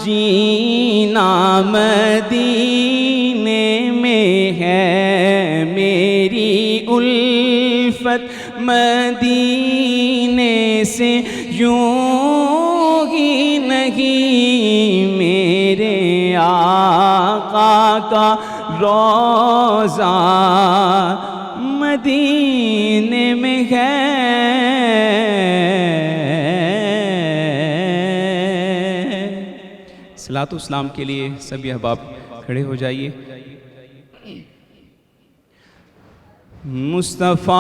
Speaker 7: جینا مدینے میں ہے، میری الفت مدینے سے یوں ہی نہیں، میرے آقا کا روضہ مدینے میں ہے۔ صلاۃ و اسلام کے لیے سبھی احباب کھڑے ہو جائیے۔ مصطفیٰ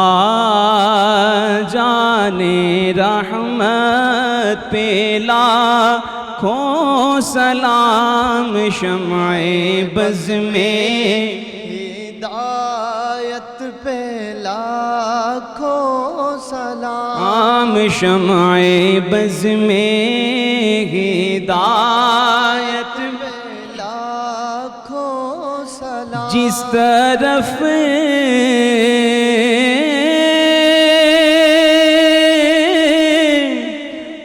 Speaker 7: جان رحمت پہ لاکھوں سلام، شمع بز میں
Speaker 4: ہدایت پہ لاکھوں سلام،
Speaker 7: شمع بز میں ہدایت
Speaker 4: پہ لاکھوں سلام،
Speaker 7: جس طرف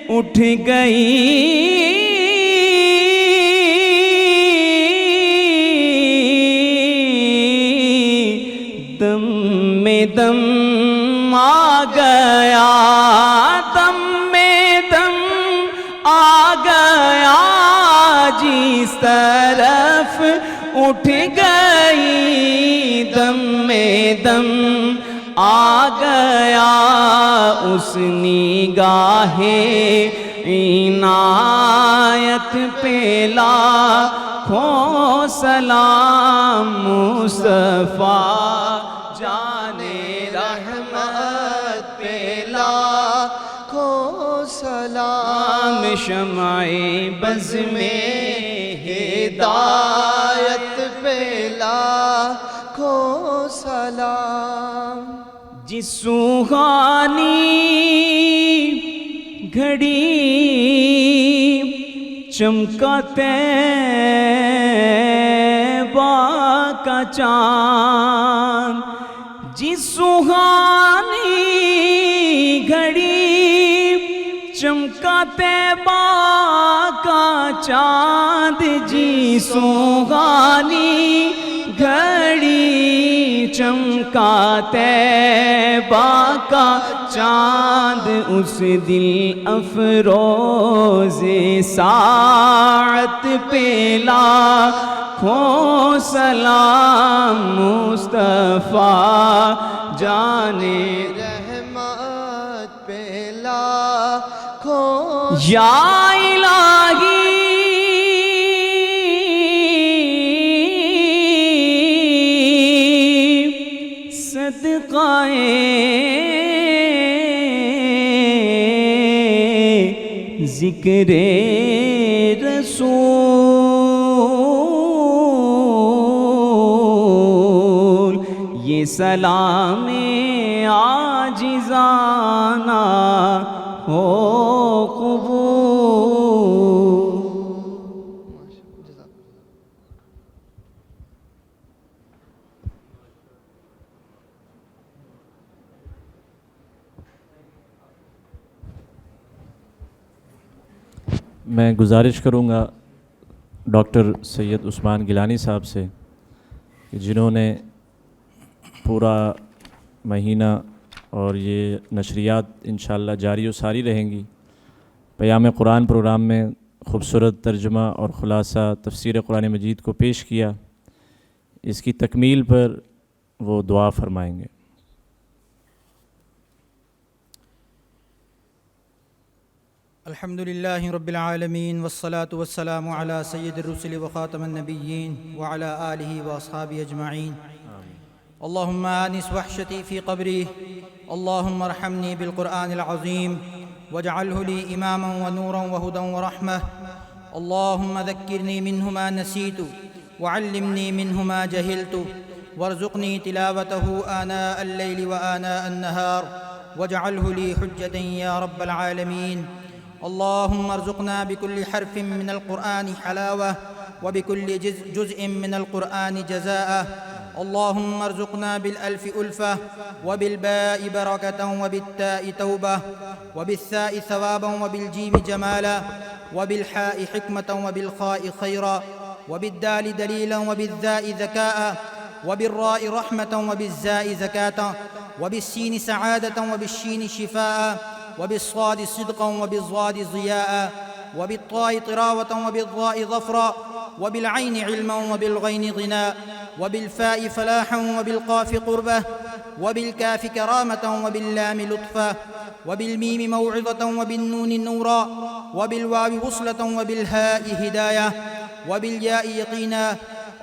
Speaker 7: اٹھ گئی دم میں دم آ گیا، دم میں دم آ گیا، جس طرف اٹھ گئی دم میں دم آ گیا، اس نگاہ عنایت پہ لاکھوں سلام، مصطفیٰ جان رحمت شمع بز میں
Speaker 4: ہدایت پہ لاکھوں سلام.
Speaker 7: جس سوہانی گھڑی چمکا طیبہ کا چاند، جس سوہانی گھڑی چمکا طیبہ کا چاند، جی سوہانی گھڑی چمکا طیبہ کا چاند، اس دل افروز ساعت پہ لاکھوں سلام. مصطفیٰ جانے
Speaker 4: رحمت پہ لاکھوں
Speaker 7: یا الہی صدقائے ذکر رسول، یہ سلام عاجزانہ ہو قبول.
Speaker 1: میں گزارش کروں گا ڈاکٹر سید عثمان گیلانی صاحب سے کہ جنہوں نے پورا مہینہ اور یہ نشریات انشاءاللہ جاری و ساری رہیں گی، پیام قرآن پروگرام میں خوبصورت ترجمہ اور خلاصہ تفسیر قرآن مجید کو پیش کیا. اس کی تکمیل پر وہ دعا فرمائیں گے.
Speaker 2: الحمد لله رب العالمين والصلاة والسلام على سيد الرسل وخاتم النبيين وعلى آله وأصحابه أجمعين. اللهم آنس وحشتي في قبري، اللهم ارحمني بالقرآن العظيم واجعله لي إماما ونورا وهدى ورحمة. اللهم ذكرني منه ما نسيت وعلمني منه ما جهلت وارزقني تلاوته آناء الليل وآناء النهار واجعله لي حجة يا رب العالمين. اللهم ارزقنا بكل حرف من القرآن حلاوة وبكل جزء من القرآن جزاء. اللهم ارزقنا بالألف ألفة وبالباء بركة وبالتاء توبة وبالثاء ثوابا وبالجيم جمالا وبالحاء حكمة وبالخاء خيرا وبالدال دليلا وبالذاء ذكاء وبالراء رحمة وبالزاء زكاة وبالسين سعادة وبالشين شفاء وبالصاد صدقا وبالضاد ضياء وبالطاء طراوة وبالضاء ظفرا وبالعين علما وبالغين غناء وبالفاء فلاحا وبالقاف قربة وبالكاف كرامة وباللام لطفا وبالميم موعظة وبالنون نورا وبالواو وصلة وبالهاء هداية وبالياء يقينا.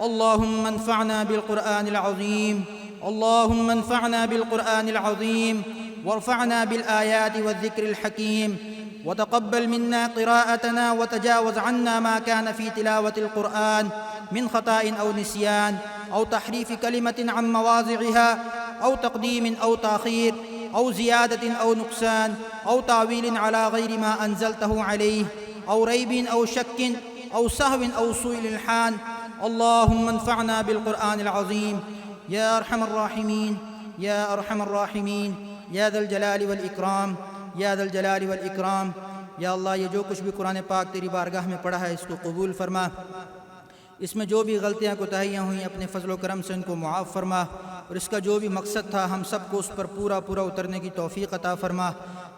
Speaker 2: اللهم انفعنا بالقرآن العظيم، اللهم انفعنا بالقرآن العظيم وارفعنا بالآيات والذكر الحكيم وتقبل منا قراءتنا وتجاوز عنا ما كان في تلاوة القرآن من خطأ أو نسيان أو تحريف كلمة عن مواضعها أو تقديم أو تأخير أو زيادة أو نقصان أو تعويل على غير ما أنزلته عليه أو ريب أو شك أو سهو أو سوء الإلحان. اللهم انفعنا بالقرآن العظيم يا أرحم الراحمين يا أرحم الراحمين یا ذا الجلال والإکرام یا ذا الجلال والإکرام. یا اللہ یہ جو کچھ بھی قرآن پاک تیری بارگاہ میں پڑھا ہے اس کو قبول فرما، اس میں جو بھی غلطیاں کوتاہیاں ہوئیں اپنے فضل و کرم سے ان کو معاف فرما، اور اس کا جو بھی مقصد تھا ہم سب کو اس پر پورا اترنے کی توفیق عطا فرما.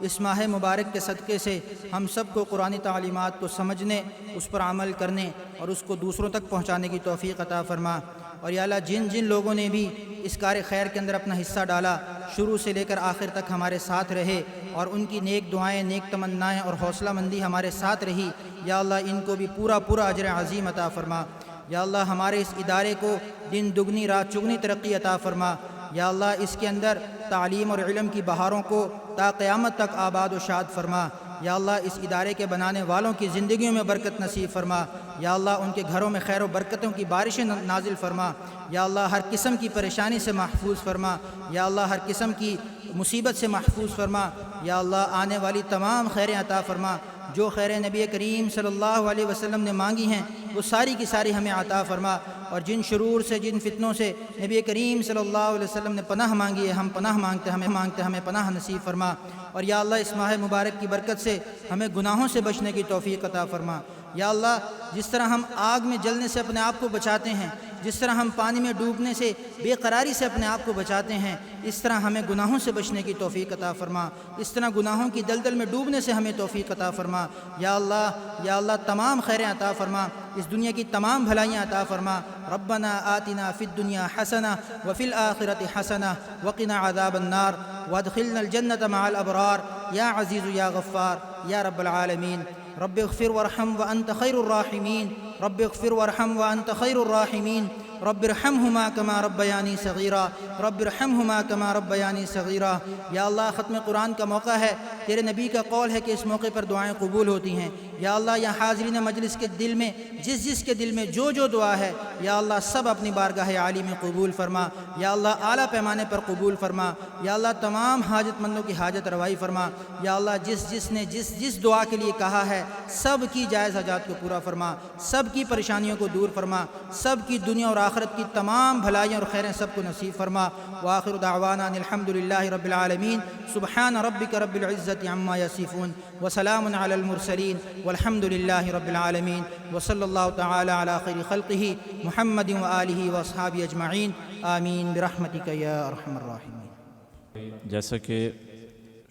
Speaker 2: اس ماہ مبارک کے صدقے سے ہم سب کو قرآنی تعلیمات کو سمجھنے، اس پر عمل کرنے اور اس کو دوسروں تک پہنچانے کی توفیق عطا فرما. اور یا اللہ جن لوگوں نے بھی اس کار خیر کے اندر اپنا حصہ ڈالا، شروع سے لے کر آخر تک ہمارے ساتھ رہے اور ان کی نیک دعائیں، نیک تمنائیں اور حوصلہ مندی ہمارے ساتھ رہی، یا اللہ ان کو بھی پورا اجر عظیم عطا فرما. یا اللہ ہمارے اس ادارے کو دن دگنی رات چگنی ترقی عطا فرما. یا اللہ اس کے اندر تعلیم اور علم کی بہاروں کو تا قیامت تک آباد و شاد فرما. یا اللہ اس ادارے کے بنانے والوں کی زندگیوں میں برکت نصیب فرما، یا اللہ ان کے گھروں میں خیر و برکتوں کی بارشیں نازل فرما، یا اللہ ہر قسم کی پریشانی سے محفوظ فرما، یا اللہ ہر قسم کی مصیبت سے محفوظ فرما، یا اللہ آنے والی تمام خیریں عطا فرما، جو خیر نبی کریم صلی اللہ علیہ وسلم نے مانگی ہیں وہ ساری کی ساری ہمیں عطا فرما، اور جن شرور سے جن فتنوں سے نبی کریم صلی اللہ علیہ وسلم نے پناہ مانگی ہے ہم پناہ مانگتے ہمیں پناہ نصیب فرما، اور یا اللہ اس ماہ مبارک کی برکت سے ہمیں گناہوں سے بچنے کی توفیق عطا فرما، یا اللہ جس طرح ہم آگ میں جلنے سے اپنے آپ کو بچاتے ہیں، جس طرح ہم پانی میں ڈوبنے سے بے قراری سے اپنے آپ کو بچاتے ہیں، اس طرح ہمیں گناہوں سے بچنے کی توفیق عطا فرما، اس طرح گناہوں کی دلدل میں ڈوبنے سے ہمیں توفیق عطا فرما، یا اللہ تمام خیریں عطا فرما، اس دنیا کی تمام بھلائیاں عطا فرما، ربنا آتنا فی الدنیا حسنہ وفی الآخرۃ حسنہ وقنا عذاب النار وادخلنا الجنۃ مع الابرار یا عزیز یا غفار یا رب العالمین، رب اغفر وارحم وانت خیر الراحمین، رب اغفر وارحم وانت خیر الراحمین، رب ارحمہما کما ربیانی صغیرا، رب ارحمہما کما ربیانی صغیرا۔ یا اللہ ختم قرآن کا موقع ہے، تیرے نبی کا قول ہے کہ اس موقع پر دعائیں قبول ہوتی ہیں، یا اللہ یا حاضرین مجلس کے دل میں جس کے دل میں جو دعا ہے یا اللہ سب اپنی بارگاہ عالی میں قبول فرما، یا اللہ اعلیٰ پیمانے پر قبول فرما، یا اللہ تمام حاجت مندوں کی حاجت روائی فرما، یا اللہ جس نے جس دعا کے لیے کہا ہے سب کی جائز حاجات کو پورا فرما، سب کی پریشانیوں کو دور فرما، سب کی دنیا اور آخرت کی تمام بھلائیاں اور خیریں سب کو نصیب فرما، وآخر دعوانا ان الحمدللہ رب العالمین، سبحان ربک رب العزت عما یصفون وسلام علی المرسلین والحمد للہ رب العالمین، وصلی اللہ تعالی علی خیر خلقہ محمد وآلہ واصحابہ اجمعین، آمین برحمتک یا ارحم الراحمین۔
Speaker 1: جیسا کہ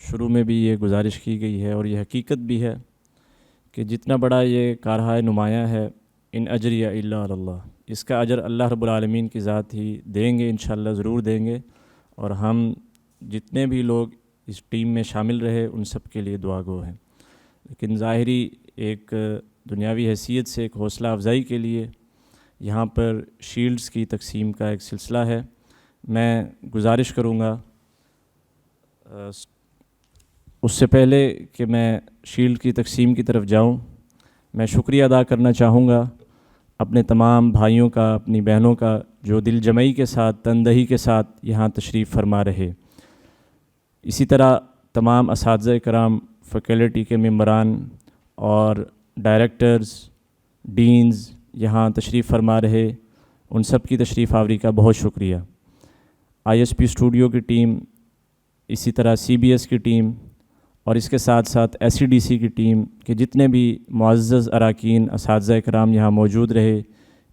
Speaker 1: شروع میں بھی یہ گزارش کی گئی ہے اور یہ حقیقت بھی ہے کہ جتنا بڑا یہ کارہائے نمایاں ہے، ان اجریہ الا علی اللہ، اس کا اجر اللہ رب العالمین کی ذات ہی دیں گے، انشاءاللہ ضرور دیں گے، اور ہم جتنے بھی لوگ اس ٹیم میں شامل رہے ان سب کے لیے دعا گو ہیں۔ لیکن ظاہری ایک دنیاوی حیثیت سے ایک حوصلہ افزائی کے لیے یہاں پر شیلڈز کی تقسیم کا ایک سلسلہ ہے۔ میں گزارش کروں گا اس سے پہلے کہ میں شیلڈ کی تقسیم کی طرف جاؤں، میں شکریہ ادا کرنا چاہوں گا اپنے تمام بھائیوں کا، اپنی بہنوں کا، جو دل جمعی کے ساتھ، تندہی کے ساتھ یہاں تشریف فرما رہے۔ اسی طرح تمام اساتذہ کرام، فیکلٹی کے ممبران اور ڈائریکٹرز، ڈینز یہاں تشریف فرما رہے، ان سب کی تشریف آوری کا بہت شکریہ۔ آئی ایس پی اسٹوڈیو کی ٹیم، اسی طرح سی بی ایس کی ٹیم، اور اس کے ساتھ ساتھ ایس سی ڈی سی کی ٹیم کے جتنے بھی معزز اراکین، اساتذہ کرام یہاں موجود رہے،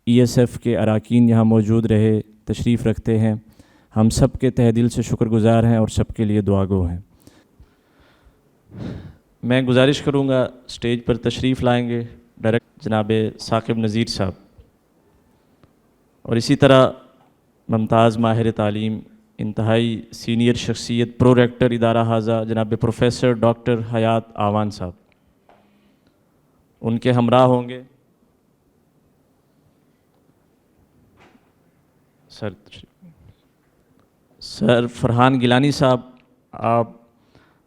Speaker 1: ای ایس ایف کے اراکین یہاں موجود رہے، تشریف رکھتے ہیں، ہم سب کے تہ دل سے شکر گزار ہیں اور سب کے لیے دعا گو ہیں۔ میں گزارش کروں گا اسٹیج پر تشریف لائیں گے ڈائریکٹر جناب ثاقب نذیر صاحب، اور اسی طرح ممتاز ماہر تعلیم، انتہائی سینئر شخصیت، پرو ریکٹر ادارہ حاضہ جناب پروفیسر ڈاکٹر حیات آوان صاحب، ان کے ہمراہ ہوں گے سر فرحان گیلانی صاحب، آپ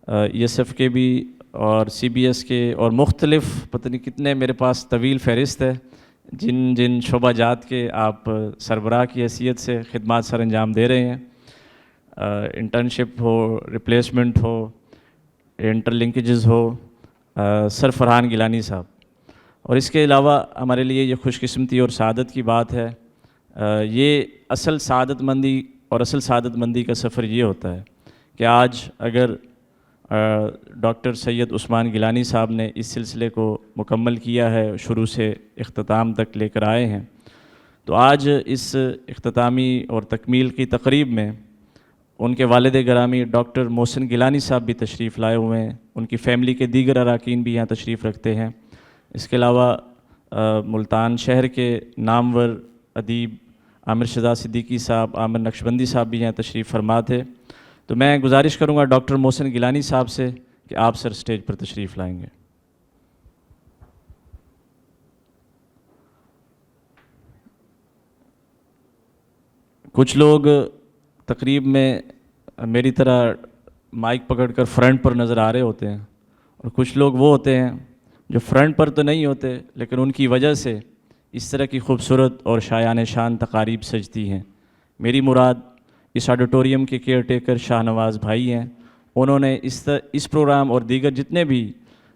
Speaker 1: ای ایس ایف کے بھی اور سی بی ایس کے اور مختلف پتہ نہیں کتنے میرے پاس طویل فہرست ہے جن شعبہ جات کے آپ سربراہ کی حیثیت سے خدمات سر انجام دے رہے ہیں، انٹرنشپ ہو، ریپلیسمنٹ ہو، انٹر لنکیجز ہو، سر فرحان گیلانی صاحب۔ اور اس کے علاوہ ہمارے لیے یہ خوش قسمتی اور سعادت کی بات ہے، یہ اصل سعادت مندی کا سفر یہ ہوتا ہے کہ آج اگر ڈاکٹر سید عثمان گیلانی صاحب نے اس سلسلے کو مکمل کیا ہے، شروع سے اختتام تک لے کر آئے ہیں، تو آج اس اختتامی اور تکمیل کی تقریب میں ان کے والد گرامی ڈاکٹر محسن گیلانی صاحب بھی تشریف لائے ہوئے ہیں، ان کی فیملی کے دیگر اراکین بھی یہاں تشریف رکھتے ہیں۔ اس کے علاوہ ملتان شہر کے نامور ادیب عامر شہزاد صدیقی صاحب، عامر نقشبندی صاحب بھی یہاں تشریف فرما تھے۔ تو میں گزارش کروں گا ڈاکٹر محسن گیلانی صاحب سے کہ آپ سر اسٹیج پر تشریف لائیں گے۔ کچھ لوگ تقریب میں میری طرح مائک پکڑ کر فرنٹ پر نظر آ رہے ہوتے ہیں، اور کچھ لوگ وہ ہوتے ہیں جو فرنٹ پر تو نہیں ہوتے لیکن ان کی وجہ سے اس طرح کی خوبصورت اور شایان شان تقاریب سجتی ہیں۔ میری مراد اس آڈیٹوریم کے کیئر ٹیکر شاہ نواز بھائی ہیں۔ انہوں نے اس پروگرام اور دیگر جتنے بھی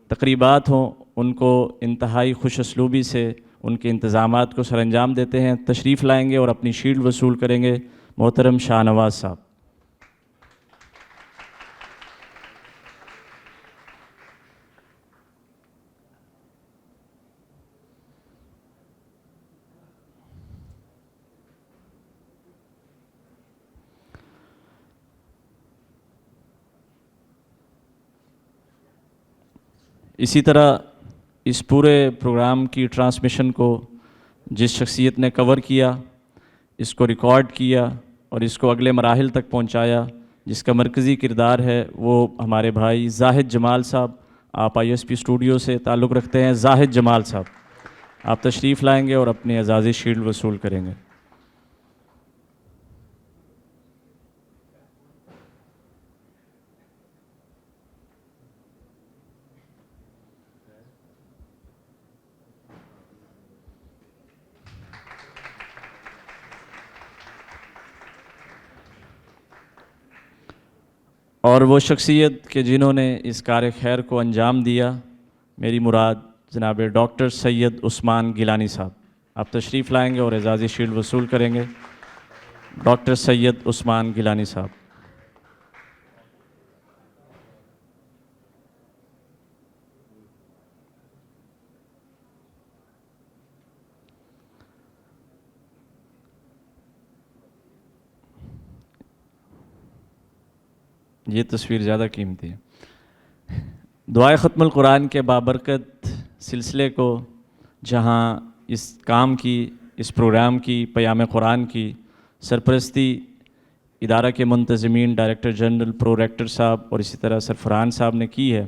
Speaker 1: تقریبات ہوں ان کو انتہائی خوش اسلوبی سے ان کے انتظامات کو سر انجام دیتے ہیں۔ تشریف لائیں گے اور اپنی شیلڈ وصول کریں گے محترم شاہ نواز صاحب۔ اسی طرح اس پورے پروگرام کی ٹرانسمیشن کو جس شخصیت نے کور کیا، اس کو ریکارڈ کیا اور اس کو اگلے مراحل تک پہنچایا، جس کا مرکزی کردار ہے، وہ ہمارے بھائی زاہد جمال صاحب۔ آپ آئی ایس پی اسٹوڈیو سے تعلق رکھتے ہیں۔ زاہد جمال صاحب، آپ تشریف لائیں گے اور اپنی اعزازی شیلڈ وصول کریں گے۔ اور وہ شخصیت کہ جنہوں نے اس کار خیر کو انجام دیا، میری مراد جناب ڈاکٹر سید عثمان گیلانی صاحب۔ آپ تشریف لائیں گے اور اعزازی شیلڈ وصول کریں گے۔ ڈاکٹر سید عثمان گیلانی صاحب۔ یہ تصویر زیادہ قیمتی ہے۔ دعائے ختم القرآن کے بابرکت سلسلے کو جہاں اس کام کی، اس پروگرام کی، پیام قرآن کی سرپرستی ادارہ کے منتظمین ڈائریکٹر جنرل پرو ریکٹر صاحب اور اسی طرح سرفران صاحب نے کی ہے،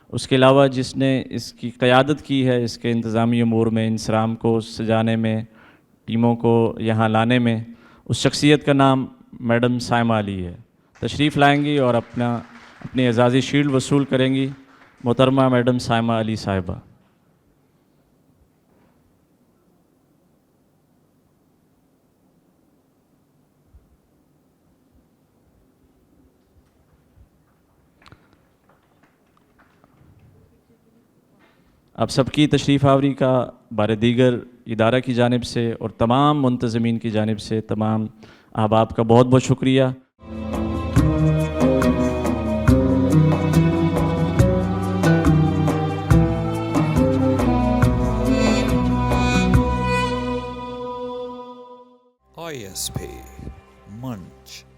Speaker 1: اس کے علاوہ جس نے اس کی قیادت کی ہے، اس کے انتظامی امور میں، انصرام کو سجانے میں، ٹیموں کو یہاں لانے میں، اس شخصیت کا نام میڈم سائمہ علی ہے۔ تشریف لائیں گی اور اپنی اعزازی شیلڈ وصول کریں گی محترمہ میڈم سائمہ علی صاحبہ۔ آپ سب کی تشریف آوری کا بار دیگر ادارہ کی جانب سے اور تمام منتظمین کی جانب سے تمام احباب کا بہت بہت شکریہ۔
Speaker 8: ISP Munch